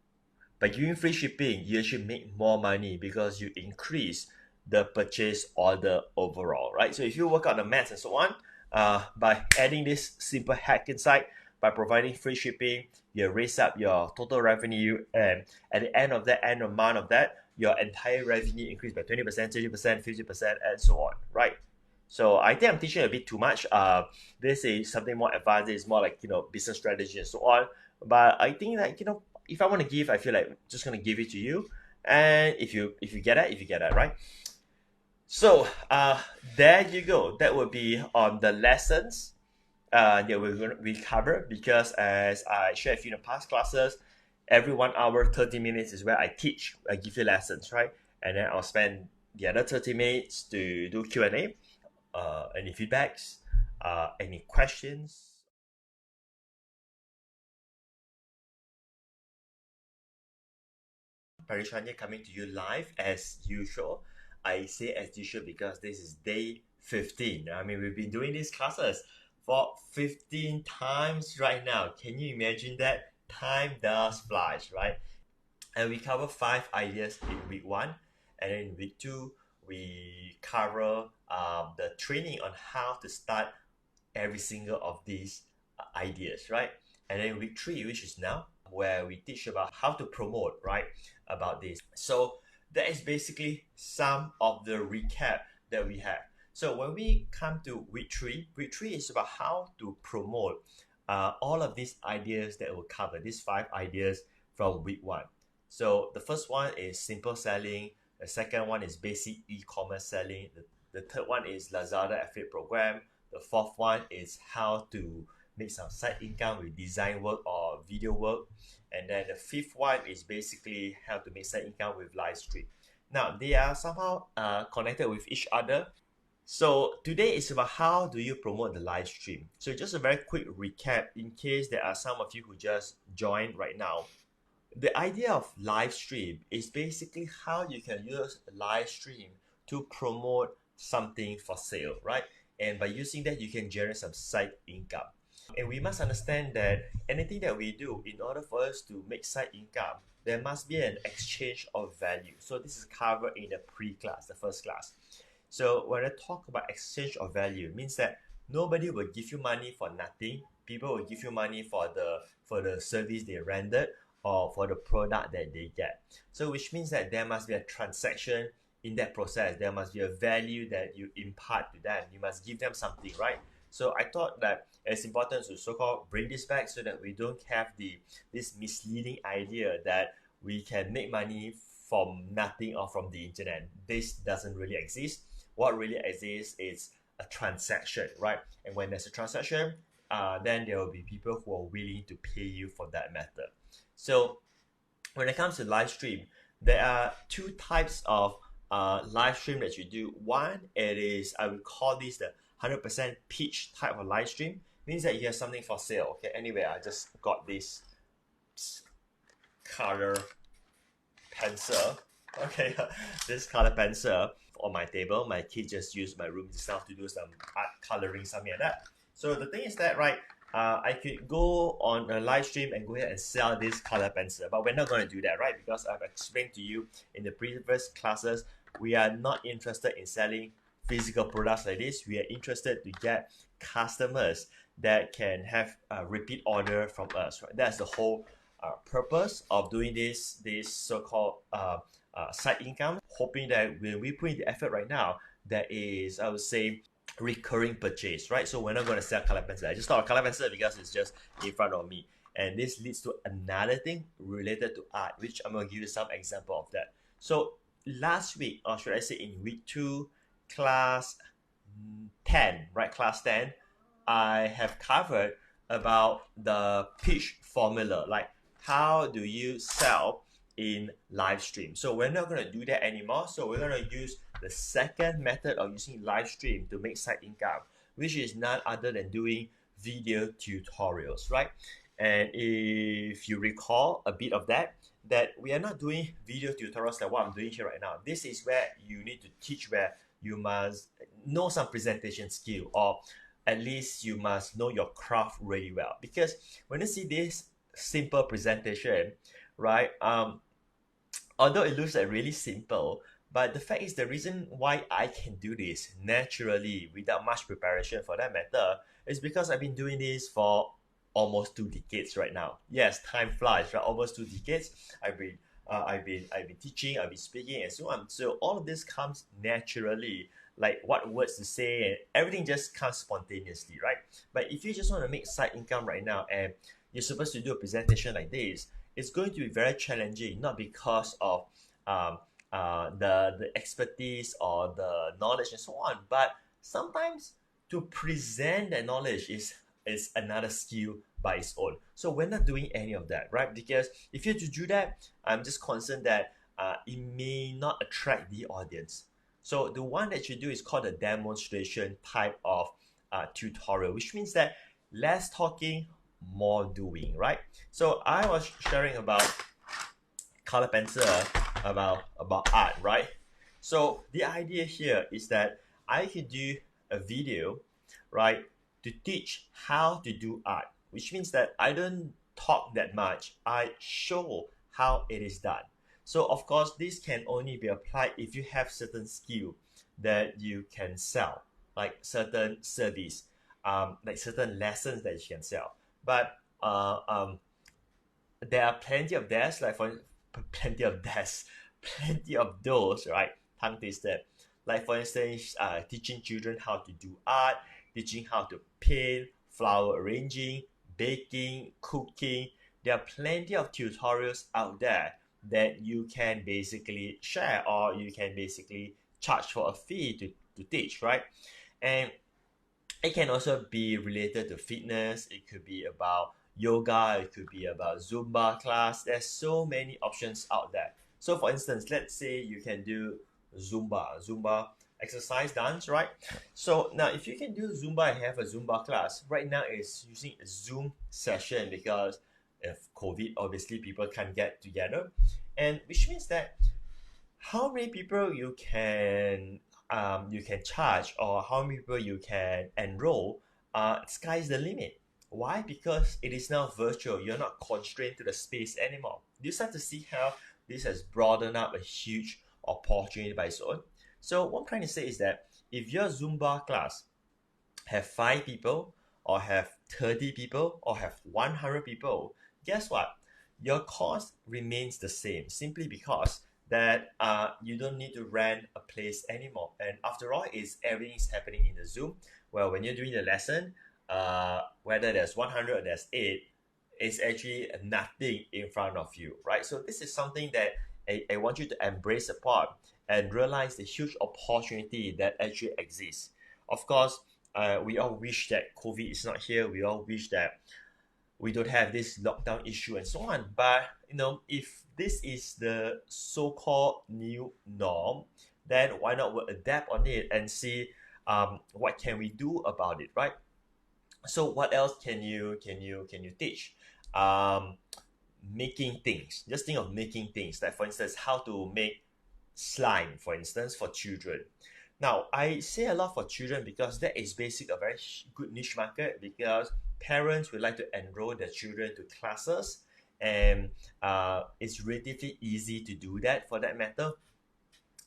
By giving free shipping, you actually make more money because you increase the purchase order overall, right? So if you work out the maths and so on, by adding this simple hack inside, by providing free shipping, you raise up your total revenue, and at the end of that, end of month of that, your entire revenue increased by 20%, 30%, 50%, and so on, right? So I think I'm teaching a bit too much. This is something more advanced. It's more like business strategy and so on. But I think that if I want to give, I feel like I'm just gonna give it to you. And if you get it, right? So there you go. That will be on the lessons that we cover, because as I shared with you in the past classes, every 1 hour 30 minutes is where I teach. I give you lessons, right? And then I'll spend the other 30 minutes to do Q&A. Any feedbacks, any questions. Patric coming to you live as usual. I say as usual because this is day 15. I mean, we've been doing these classes for 15 times right now. Can you imagine that? Time does flies, right? And we cover 5 ideas in week 1, and then in week 2 we cover the training on how to start every single of these ideas, right? And then week 3, which is now, where we teach about how to promote, right? About this. So that is basically some of the recap that we have. So when we come to week 3 is about how to promote all of these ideas that we'll cover, these 5 ideas from week 1. So the first one is simple selling. The second one is basic e-commerce selling. The third one is Lazada affiliate program. The fourth one is how to make some side income with design work or video work. And then the fifth one is basically how to make side income with live stream. Now, they are somehow connected with each other. So today is about how do you promote the live stream. So just a very quick recap in case there are some of you who just joined right now. The idea of live stream is basically how you can use live stream to promote something for sale, right? And by using that, you can generate some side income. And we must understand that anything that we do, in order for us to make side income, there must be an exchange of value. So this is covered in the pre-class, the first class. So when I talk about exchange of value, it means that nobody will give you money for nothing. People will give you money for the service they rendered or for the product that they get. So which means that there must be a transaction in that process. There must be a value that you impart to them. You must give them something, right? So I thought that it's important to so-called bring this back so that we don't have this misleading idea that we can make money from nothing or from the internet. This doesn't really exist. What really exists is a transaction, right? And when there's a transaction, then there will be people who are willing to pay you for that method. So when it comes to live stream, there are 2 types of live stream that you do. One, it is, I would call this the 100% pitch type of live stream. Means that you have something for sale. Okay, anyway, I just got this color pencil. Okay, this color pencil on my table. My kid just used my room itself to do some art coloring, something like that. So the thing is that, right, I could go on a live stream and go ahead and sell this color pencil, but we're not going to do that, right? Because I've explained to you in the previous classes, we are not interested in selling physical products like this. We are interested to get customers that can have a repeat order from us, right? That's the whole purpose of doing this so-called side income, hoping that when we put in the effort right now, there is, I would say, recurring purchase, right? So we're not going to sell color pencil. I just thought of color pencil because it's just in front of me. And this leads to another thing related to art, which I'm going to give you some example of that. So last week, or should I say in week 2, class 10, right? Class 10, I have covered about the pitch formula, like how do you sell in live stream. So we're not going to do that anymore. So we're going to use the second method of using live stream to make side income, which is none other than doing video tutorials, right? And if you recall a bit of that we are not doing video tutorials like what I'm doing here right now. This is where you need to teach, where you must know some presentation skill, or at least you must know your craft really well. Because when you see this simple presentation, right, although it looks like really simple, but the fact is the reason why I can do this naturally without much preparation for that matter is because I've been doing this for almost 2 decades right now. Yes, time flies, right? Almost 2 decades. I've been teaching, I've been speaking, and so on. So all of this comes naturally, like what words to say, and everything just comes spontaneously, right? But if you just want to make side income right now, and you're supposed to do a presentation like this, it's going to be very challenging, not because of the expertise or the knowledge and so on, but sometimes to present that knowledge is another skill by its own. So we're not doing any of that, right? Because if you're to do that, I'm just concerned that it may not attract the audience. So the one that you do is called a demonstration type of tutorial, which means that less talking, more doing, right? So I was sharing about color pencil, about art, right? So the idea here is that I could do a video, right, to teach how to do art, which means that I don't talk that much. I show how it is done. So of course, this can only be applied if you have certain skill that you can sell, like certain service, like certain lessons that you can sell. But there are plenty of desks, like for plenty of desks, plenty of those, right? Tongue twisted. Like for instance, teaching children how to do art, teaching how to paint, flower arranging, baking, cooking. There are plenty of tutorials out there that you can basically share, or you can basically charge for a fee to teach, right? And it can also be related to fitness. It could be about yoga. It could be about Zumba class. There's so many options out there. So for instance, let's say you can do Zumba exercise dance, right? So now if you can do Zumba and have a Zumba class, right now it's using a Zoom session because of COVID, obviously people can't get together. And which means that how many people you can charge, or how many people you can enroll, sky's the limit. Why? Because it is now virtual. You're not constrained to the space anymore. You start to see how this has broadened up a huge opportunity by its own. So what I'm trying to say is that if your Zumba class have 5 people, or have 30 people, or have 100 people, guess what? Your cost remains the same, simply because that you don't need to rent a place anymore. And after all, everything is happening in the Zoom. Well, when you're doing the lesson, whether there's 100 or there's 8, it's actually nothing in front of you, right? So this is something that I want you to embrace upon and realize the huge opportunity that actually exists. Of course, we all wish that COVID is not here. We all wish that we don't have this lockdown issue and so on. But if this is the so-called new norm, then why not we'll adapt on it and see what can we do about it, right? So what else can you teach? Making things. Just think of making things. Like for instance, how to make slime, for instance, for children. Now, I say a lot for children because that is basic a very good niche market, because parents would like to enroll their children to classes, and it's relatively easy to do that for that matter.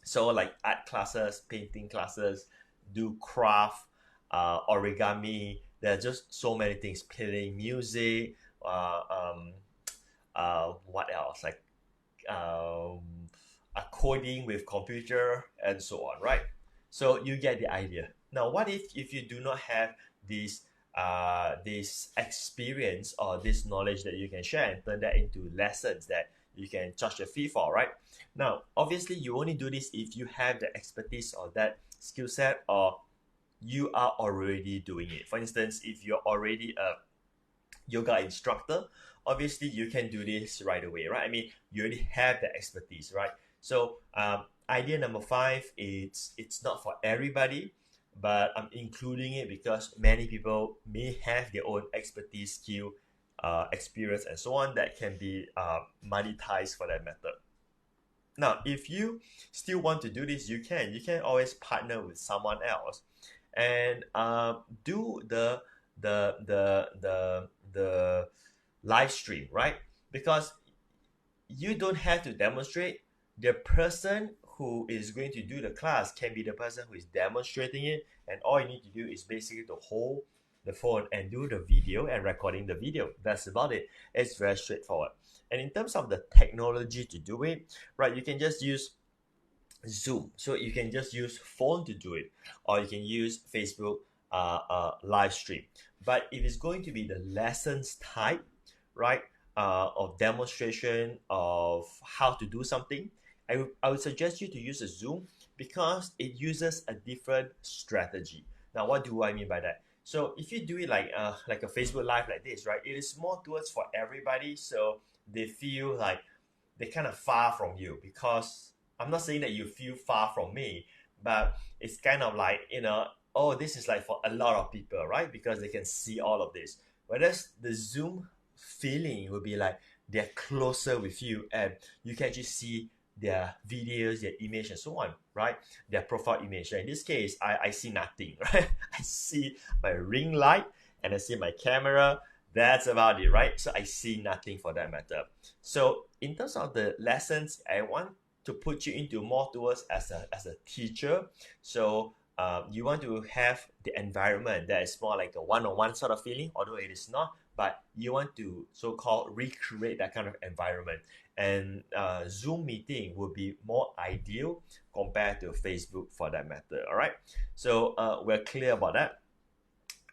So like art classes, painting classes, do craft, origami. There are just so many things. Playing music, what else? Like um, coding with computer and so on, right? So you get the idea. Now, what if you do not have these this experience or this knowledge that you can share and turn that into lessons that you can charge a fee for, right? Now, obviously, you only do this if you have the expertise or that skill set, or you are already doing it. For instance, if you're already a yoga instructor, obviously you can do this right away, right? I mean, you already have the expertise, right? So idea number 5, it's not for everybody, but I'm including it because many people may have their own expertise, skill, experience, and so on that can be monetized for that method. Now, if you still want to do this, you can always partner with someone else and do the live stream, right? Because you don't have to demonstrate. The person who is going to do the class can be the person who is demonstrating it, and all you need to do is basically to hold the phone and do the video and recording the video. That's about it. It's very straightforward. And in terms of the technology to do it, right, you can just use Zoom. So you can just use phone to do it, or you can use Facebook live stream. But if it's going to be the lessons type, right, of demonstration of how to do something, I would suggest you to use a Zoom because it uses a different strategy. Now, what do I mean by that? So if you do it like a Facebook live like this, right, it is more towards for everybody. So they feel like they're kind of far from you, because I'm not saying that you feel far from me, but it's kind of like, oh, this is like for a lot of people, right? Because they can see all of this. Whereas the Zoom feeling will be like they're closer with you and you can actually see their videos, their image, and so on, right? Their profile image. So in this case, I see nothing, right? I see my ring light and I see my camera. That's about it, right? So I see nothing for that matter. So in terms of the lessons, I want to put you into more towards as a teacher. So you want to have the environment that is more like a one-on-one sort of feeling, although it is not, but you want to so-called recreate that kind of environment. And Zoom meeting would be more ideal compared to Facebook for that matter, all right? So we're clear about that.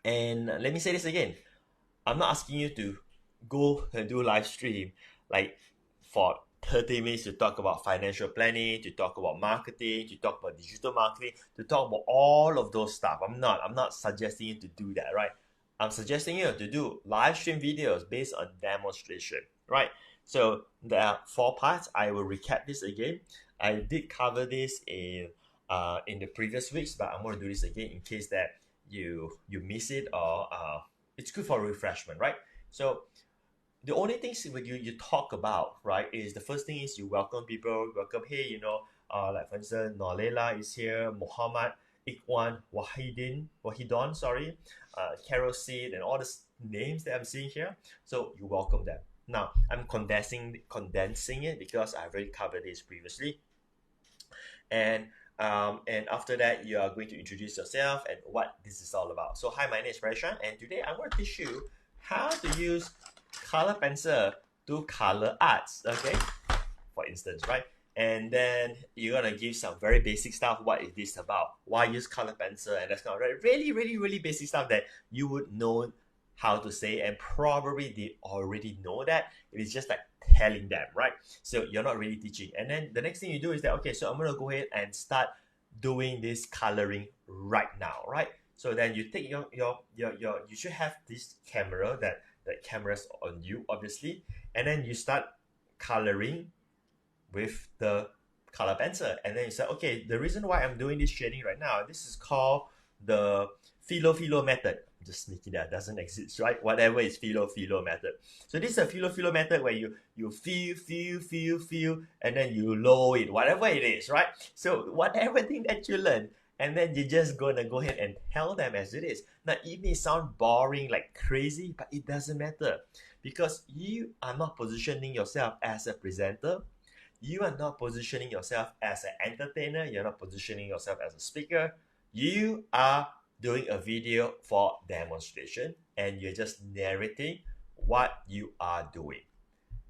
And let me say this again. I'm not asking you to go and do live stream like for 30 minutes to talk about financial planning, to talk about marketing, to talk about digital marketing, to talk about all of those stuff. I'm not suggesting you to do that, right? I'm suggesting you to do live stream videos based on demonstration, right? So there are 4 parts. I will recap this again. I did cover this in the previous weeks, but I'm going to do this again in case that you miss it, or it's good for refreshment, right? So the only things when you talk about, right, is the first thing is you welcome people, welcome, hey, like for instance, Nolela is here, Muhammad, Ikwan, Wahidon, sorry, Carol Seed, and all the names that I'm seeing here. So you welcome them. Now, I'm condensing it because I've already covered this previously. And after that, you are going to introduce yourself and what this is all about. So hi, my name is Prashan, and today I'm going to teach you how to use color pencil to color arts, okay, for instance, right? And then you're gonna give some very basic stuff. What is this about? Why use color pencil? And that's kind of really basic stuff that you would know how to say, and probably they already know that. It is just like telling them, right? So you're not really teaching. And then the next thing you do is that, okay, so I'm gonna go ahead and start doing this coloring right now, right? So then you take your you should have this camera that camera's on you, obviously, and then you start coloring with the color pencil. And then you say, okay, the reason why I'm doing this shading right now, this is called the philo method. Just sneaky, that doesn't exist, right? Whatever is philo method. So this is a philo method where you feel, and then you lower it, whatever it is, right? So whatever thing that you learn, and then you're just gonna go ahead and tell them as it is. Now, it may sound boring like crazy, but it doesn't matter, because you are not positioning yourself as a presenter. You are not positioning yourself as an entertainer. You're not positioning yourself as a speaker. You are doing a video for demonstration, and you're just narrating what you are doing.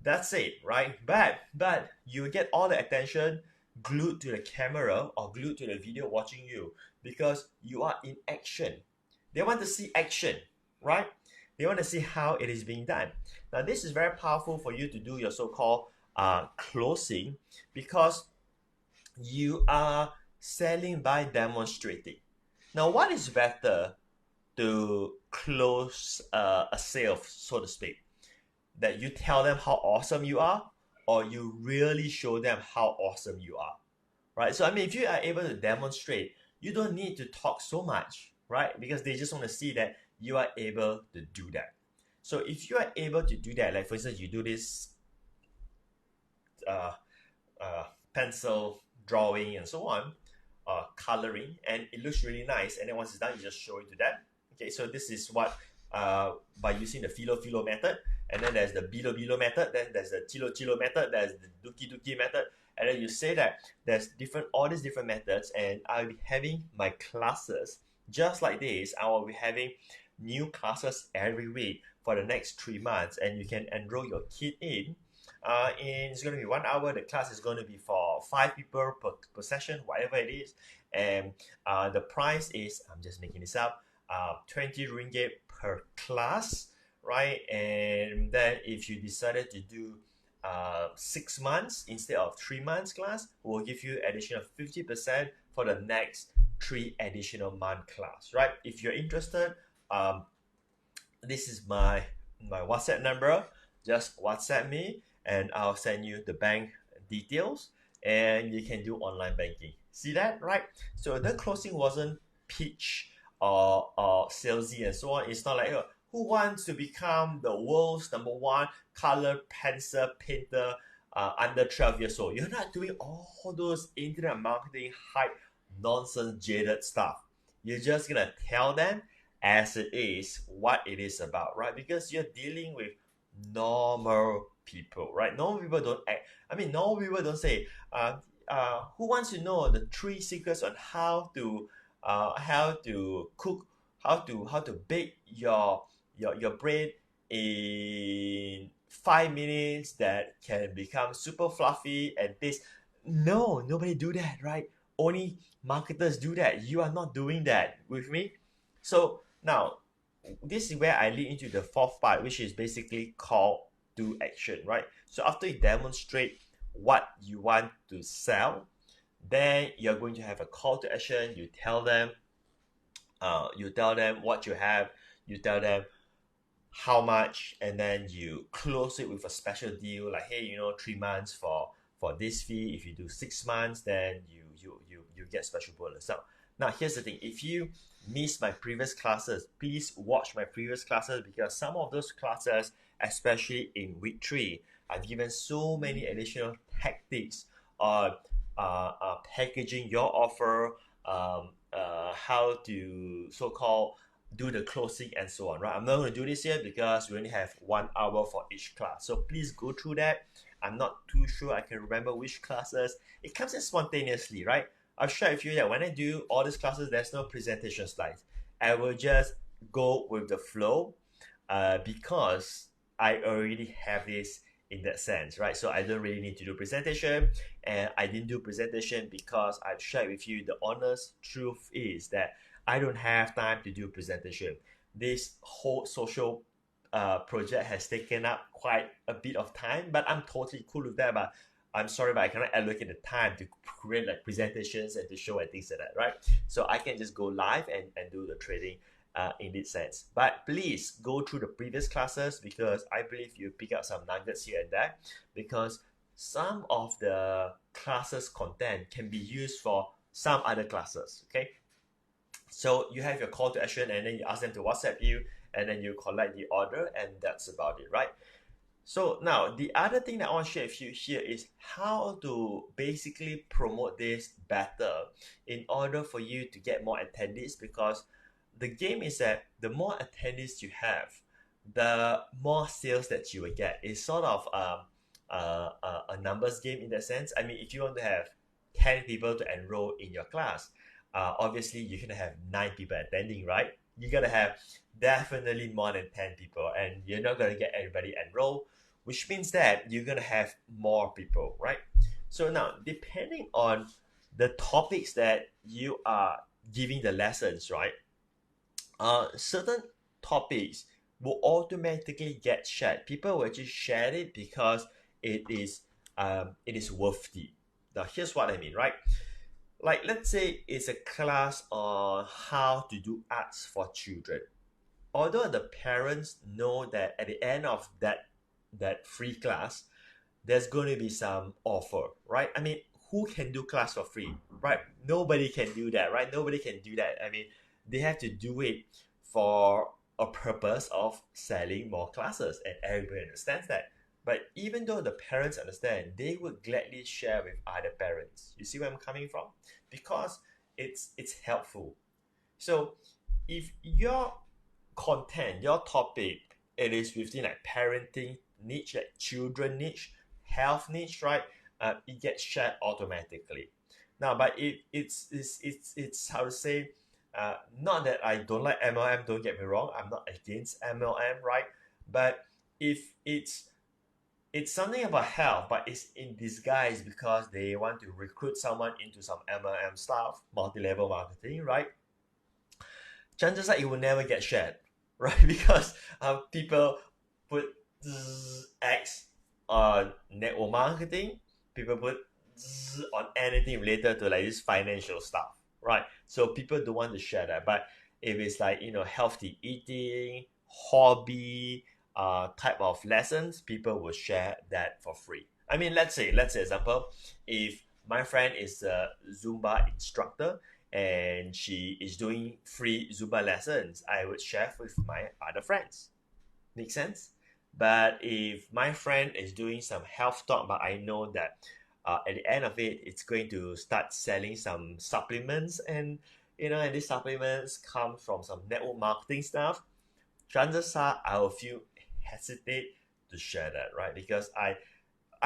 That's it, right? But you get all the attention glued to the camera or glued to the video watching you, because you are in action. They want to see action, right? They want to see how it is being done. Now, this is very powerful for you to do your so-called closing, because you are selling by demonstrating. Now, what is better to close a sale, so to speak? That you tell them how awesome you are, or you really show them how awesome you are, right? So, I mean, if you are able to demonstrate, you don't need to talk so much, right? Because they just want to see that you are able to do that. So, if you are able to do that, like for instance, you do this uh, pencil drawing and so on, coloring, and it looks really nice. And then once it's done, you just show it to them. Okay, so this is what by using the philo method, and then there's the bilo method, then there's the chilo method, there's the duki method, and then you say that there's all these different methods, and I'll be having my classes just like this. I will be having new classes every week for the next 3 months, and you can enroll your kid in. It's going to be 1 hour. The class is going to be for 5 people per session, whatever it is. And the price is, I'm just making this up, 20 ringgit per class, right? And then if you decided to do 6 months instead of 3 months class, we'll give you additional 50% for the next 3 additional month class, right? If you're interested, this is my WhatsApp number. Just WhatsApp me, and I'll send you the bank details, and you can do online banking. See that, right? So the closing wasn't pitch or salesy and so on. It's not like, who wants to become the world's #1 color pencil painter under 12 years old. You're not doing all those internet marketing hype nonsense jaded stuff. You're just gonna tell them as it is what it is about, right? Because you're dealing with normal people, right? Normal people don't act. I mean, normal people don't say, who wants to know the 3 secrets on how to cook, how to bake your bread in 5 minutes that can become super fluffy and taste. No, nobody do that, right? Only marketers do that. You are not doing that with me. So now, this is where I lead into the 4th part, which is basically call to action, right? So after you demonstrate what you want to sell, then you're going to have a call to action. You tell them what you have, you tell them how much, and then you close it with a special deal, like, hey, 3 months for this fee. If you do 6 months, then you get special bonus. Now here's the thing: if you missed my previous classes, please watch my previous classes, because some of those classes, especially in week 3, I've given so many additional tactics on packaging your offer, how to so-called do the closing and so on, right? I'm not going to do this here because we only have 1 hour for each class. So please go through that. I'm not too sure I can remember which classes. It comes in spontaneously, right? I've shared with you that when I do all these classes, there's no presentation slides. I will just go with the flow because I already have this in that sense, right? So I don't really need to do presentation, and I didn't do presentation because I've shared with you the honest truth is that I don't have time to do presentation. This whole social project has taken up quite a bit of time, but I'm totally cool with that. But I'm sorry, but I cannot allocate the time to create like presentations and to show and things like that, right? So I can just go live and do the trading in this sense. But please go through the previous classes, because I believe you pick up some nuggets here and there, because some of the classes content can be used for some other classes, okay? So you have your call to action, and then you ask them to WhatsApp you, and then you collect the order, and that's about it, right? So now the other thing that I want to share with you here is how to basically promote this better in order for you to get more attendees, because the game is that the more attendees you have, the more sales that you will get. It's sort of a numbers game in that sense. I mean, if you want to have 10 people to enroll in your class, obviously you're going to have 9 people attending, right? You're going to have definitely more than 10 people, and you're not going to get everybody enrolled, which means that you're going to have more people, right? So now, depending on the topics that you are giving the lessons, right? Certain topics will automatically get shared. People will just share it because it is worthy. Now here's what I mean, right? Like let's say it's a class on how to do arts for children. Although the parents know that at the end of that free class, there's going to be some offer, right? I mean, who can do class for free, right? Nobody can do that, right? Nobody can do that. I mean, they have to do it for a purpose of selling more classes, and everybody understands that. But even though the parents understand, they would gladly share with other parents. You see where I'm coming from? Because it's helpful. So if your content, your topic, it is within like parenting niche, like children niche, health niche, right? It gets shared automatically. Now, but it's how to say, not that I don't like MLM. Don't get me wrong. I'm not against MLM, right? But if it's something about health, but it's in disguise because they want to recruit someone into some MLM stuff, multi-level marketing, right? Chances are it will never get shared, right? Because people put X on network marketing, people put on anything related to like this financial stuff, right? So people don't want to share that. But if it's like healthy eating, hobby, type of lessons, people will share that for free. I mean, let's say example, if my friend is a Zumba instructor and she is doing free Zumba lessons, I would share with my other friends. Make sense? But if my friend is doing some health talk, but I know that at the end of it, it's going to start selling some supplements, and these supplements come from some network marketing stuff, chances are I will feel hesitate to share that, right? Because I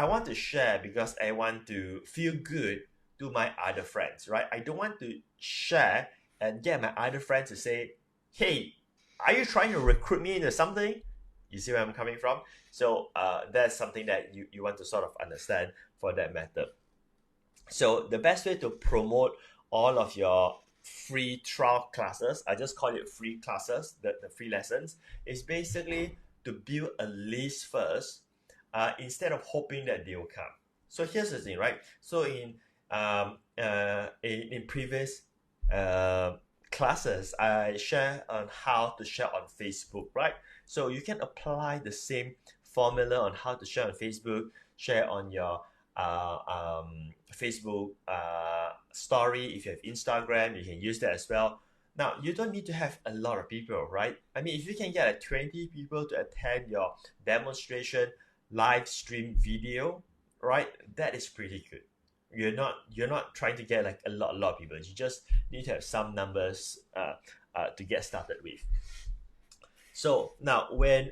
want to share because I want to feel good to my other friends, right? I don't want to share and get my other friends to say, hey, are you trying to recruit me into something? You see where I'm coming from? So that's something that you want to sort of understand for that method. So the best way to promote all of your free trial classes, I just call it free classes, the free lessons, is basically to build a list first instead of hoping that they will come. So here's the thing, right? So in previous classes, I share on how to share on Facebook, right? So you can apply the same formula on how to share on Facebook, share on your Facebook story. If you have Instagram, you can use that as well. Now, you don't need to have a lot of people, right? I mean, if you can get like 20 people to attend your demonstration live stream video, right? That is pretty good. You're not trying to get like a lot of people. You just need to have some numbers to get started with. So now when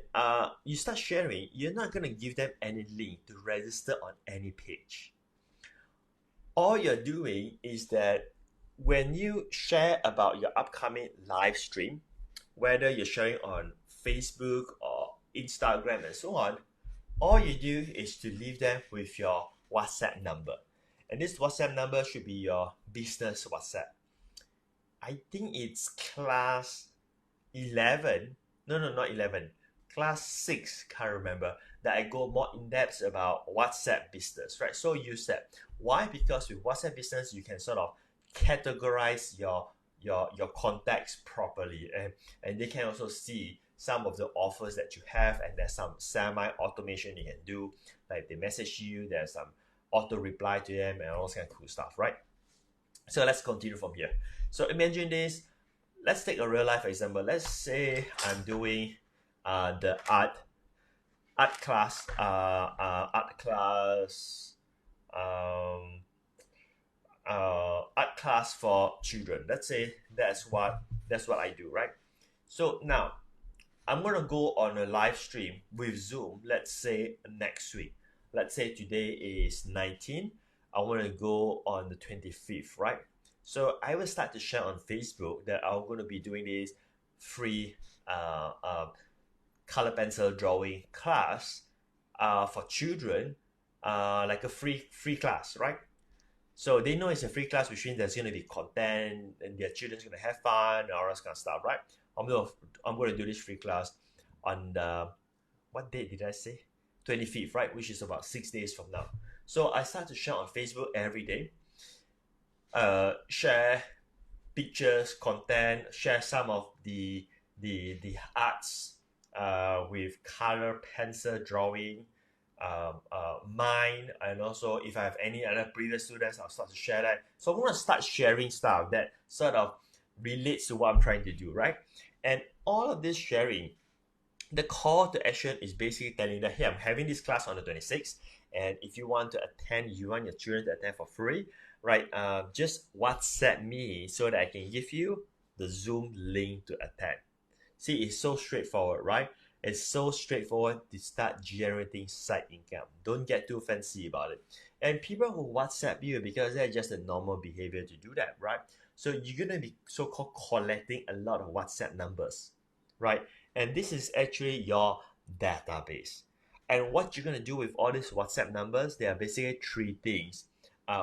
you start sharing, you're not going to give them any link to register on any page. All you're doing is that when you share about your upcoming live stream, whether you're sharing on Facebook or Instagram and so on, all you do is to leave them with your WhatsApp number. And this WhatsApp number should be your business WhatsApp. I think it's class 11. No, not 11. Class 6, can't remember. That I go more in depth about WhatsApp business, right? So use that. Why? Because with WhatsApp business, you can sort of categorize your contacts properly, and they can also see some of the offers that you have, and there's some semi-automation you can do. Like they message you, there's some auto reply to them and all kind of cool stuff, right? So let's continue from here. So imagine this. Let's take a real life example. Let's say I'm doing the art class, art class for children. Let's say that's what I do, right? So now I'm gonna go on a live stream with Zoom. Let's say next week. Let's say today is 19. I want to go on the 25th, right? So I will start to share on Facebook that I'm going to be doing this free color pencil drawing class for children, like a free class, right? So they know it's a free class, which means there's going to be content and their children's going to have fun and all that kind of stuff, right? I'm going to do this free class on the, what date did I say? 25th, right? Which is about 6 days from now. So I start to share on Facebook every day, share pictures, content, share some of the arts with color, pencil, drawing, mine, and also if I have any other previous students, I'll start to share that. So I'm going to start sharing stuff that sort of relates to what I'm trying to do, right? And all of this sharing, the call to action is basically telling that, hey, I'm having this class on the 26th, and if you want to attend, you want your children to attend for free, right? Just WhatsApp me so that I can give you the Zoom link to attend. See, it's so straightforward, right? It's so straightforward to start generating side income. Don't get too fancy about it. And people will WhatsApp you because that's just a normal behavior to do that, right? So you're going to be so-called collecting a lot of WhatsApp numbers, right? And this is actually your database. And what you're going to do with all these WhatsApp numbers, there are basically three things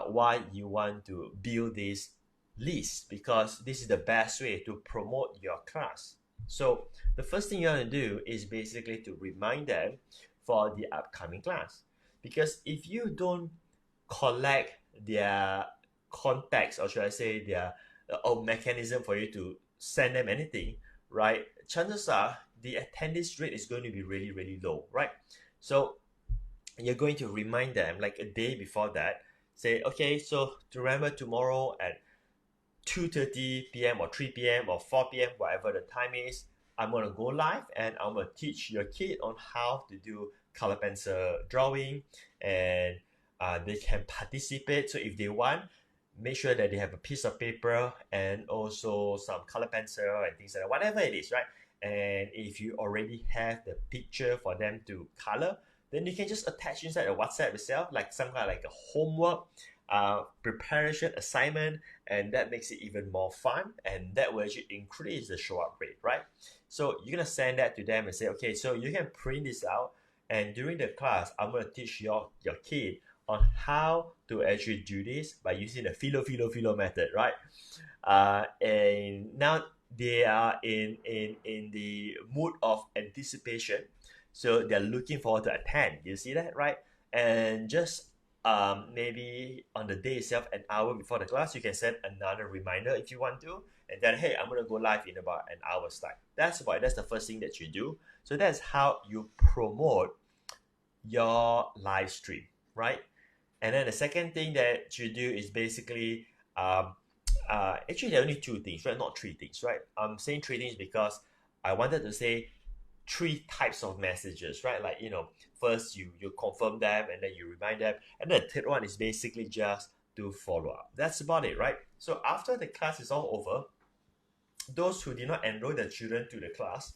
why you want to build this list, because this is the best way to promote your class. So the first thing you want to do is basically to remind them for the upcoming class. Because if you don't collect their contacts, or should I say their mechanism for you to send them anything, right? Chances are the attendance rate is going to be really, really low, right? So you're going to remind them like a day before that, say, okay, so remember tomorrow at 2:30 p.m. or 3 p.m. or 4 p.m., whatever the time is, I'm going to go live and I'm going to teach your kid on how to do color pencil drawing, and they can participate. So if they want, make sure that they have a piece of paper and also some color pencil and things like that, whatever it is, right? And if you already have the picture for them to color, then you can just attach inside a WhatsApp itself, like some kind of like a homework, preparation assignment, and that makes it even more fun, and that will actually increase the show up rate, right? So you're gonna send that to them and say, okay, so you can print this out, and during the class, I'm gonna teach your kid on how to actually do this by using the philo method, right? And now they are in the mood of anticipation, so they're looking forward to attend. You see that, right? And just maybe on the day itself, an hour before the class, you can send another reminder if you want to, and then, hey, I'm gonna go live in about an hour's time. That's the first thing that you do. So that's how you promote your live stream, right? And then the second thing that you do is basically, actually there are only two things, right? Not three things, right? I'm saying three things because I wanted to say three types of messages, right? Like, first you confirm them, and then you remind them, and then the third one is basically just to follow up. That's about it, right? So after the class is all over, those who did not enroll their children to the class,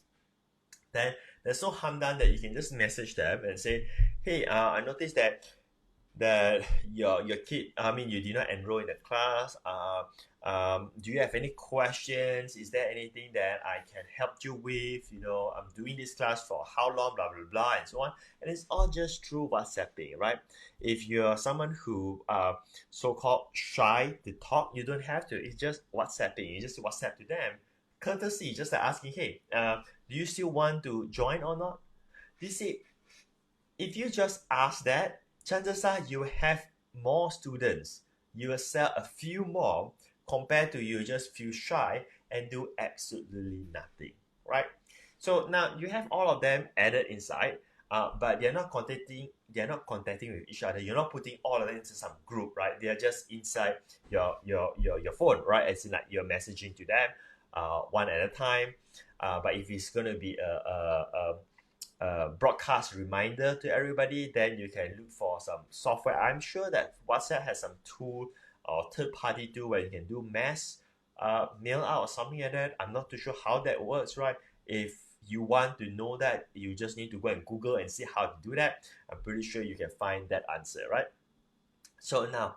then there's no harm done that you can just message them and say, hey, I noticed that your kid, I mean, you did not enroll in the class. Do you have any questions? Is there anything that I can help you with? I'm doing this class for how long, blah, blah, blah, and so on. And it's all just through WhatsApping, right? If you're someone who so-called shy to talk, you don't have to. It's just WhatsApping. You just WhatsApp to them. Courtesy, just like asking, hey, do you still want to join or not? You see, if you just ask that, chances are you have more students. You will sell a few more compared to you just feel shy and do absolutely nothing, right? So now you have all of them added inside, but they're not contacting with each other. You're not putting all of them into some group, right? They're just inside your phone, right? As in like you're messaging to them one at a time. But if it's going to be a broadcast reminder to everybody, then you can look for some software. I'm sure that WhatsApp has some tool or third-party tool where you can do mass mail out or something like that. I'm not too sure how that works, right? If you want to know that, you just need to go and Google and see how to do that. I'm pretty sure you can find that answer, right? So now,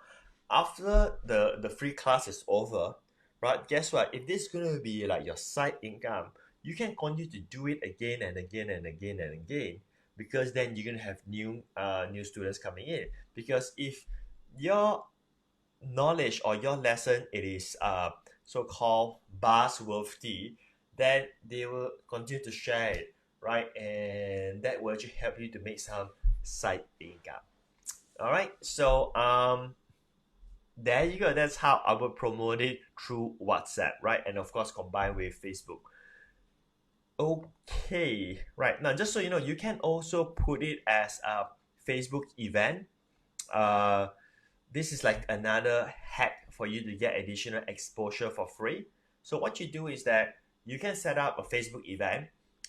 after the free class is over, right, guess what? If this is going to be like your side income, you can continue to do it again and again and again and again, because then you're going to have new students coming in. Because if your knowledge or your lesson, it is so-called buzzworthy, then they will continue to share it, right? And that will actually help you to make some side income. All right, so there you go. That's how I would promote it through WhatsApp, right? And of course, combined with Facebook. Okay, right now, just so you know, you can also put it as a Facebook event. Uh, this is like another hack for you to get additional exposure for free. So what you do is that you can set up a Facebook event,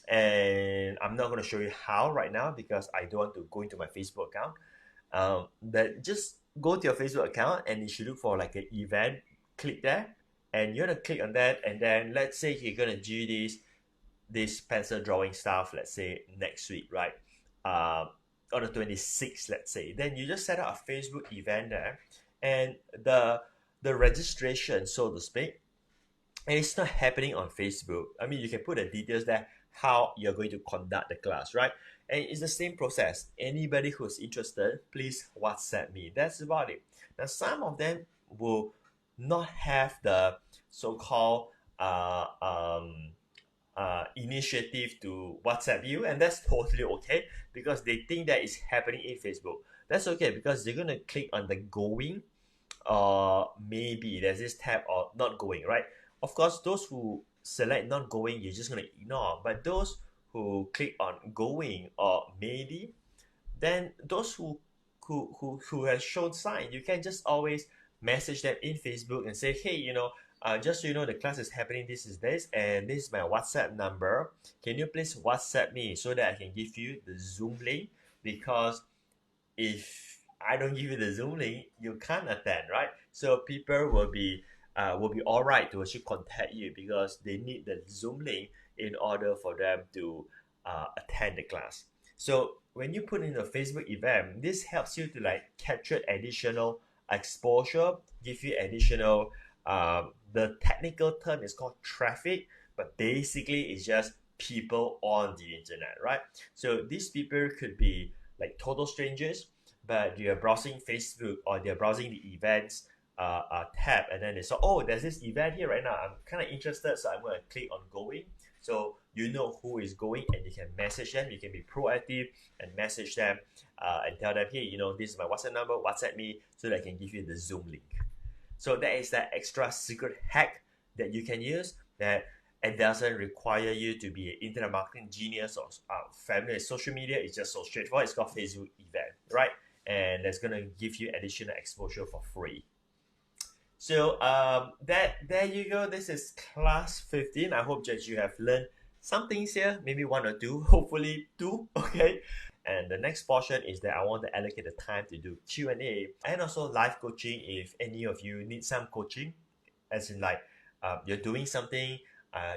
and I'm not going to show you how right now because I don't want to go into my Facebook account. But just go to your Facebook account and you should look for like an event. Click there, and you're gonna click on that, and then let's say you're gonna do this pencil drawing stuff. Let's say next week, right? On the 26th, let's say. Then you just set up a Facebook event there, and the registration, so to speak, and it's not happening on Facebook. I mean, you can put the details there how you're going to conduct the class, right? And it's the same process. Anybody who's interested, please WhatsApp me. That's about it. Now, some of them will not have the so-called initiative to WhatsApp you, and that's totally okay because they think that is happening in Facebook. That's okay because they're gonna click on the going, or maybe there's this tab or not going, right? Of course, those who select not going, you're just gonna ignore. But those who click on going or maybe, then those who has shown sign, you can just always message them in Facebook and say, hey, just so you know, the class is happening. This is this, and this is my WhatsApp number. Can you please WhatsApp me so that I can give you the Zoom link? Because if I don't give you the Zoom link, you can't attend, right? So people will be all right to actually contact you because they need the Zoom link in order for them to attend the class. So when you put in a Facebook event, this helps you to like capture additional exposure, give you additional. The technical term is called traffic, but basically it's just people on the internet, right? So these people could be like total strangers, but you're browsing Facebook or they're browsing the events tab, and then they saw, oh, there's this event here right now. I'm kind of interested, so I'm going to click on going. So you know who is going, and you can message them. You can be proactive and message them and tell them, hey, this is my WhatsApp number. WhatsApp me so that I can give you the Zoom link. So that is that extra secret hack that you can use that it doesn't require you to be an internet marketing genius or familiar with social media. It's just so straightforward. It's called Facebook event, right? And that's going to give you additional exposure for free. So there you go. This is class 15. I hope that you have learned some things here, maybe one or two, hopefully two, okay? And the next portion is that I want to allocate the time to do Q&A and also live coaching if any of you need some coaching, as in like you're doing something,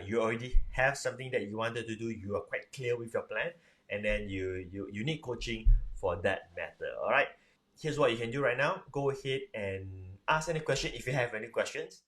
you already have something that you wanted to do, you are quite clear with your plan, and then you need coaching for that matter, all right? Here's what you can do right now. Go ahead and ask any question if you have any questions.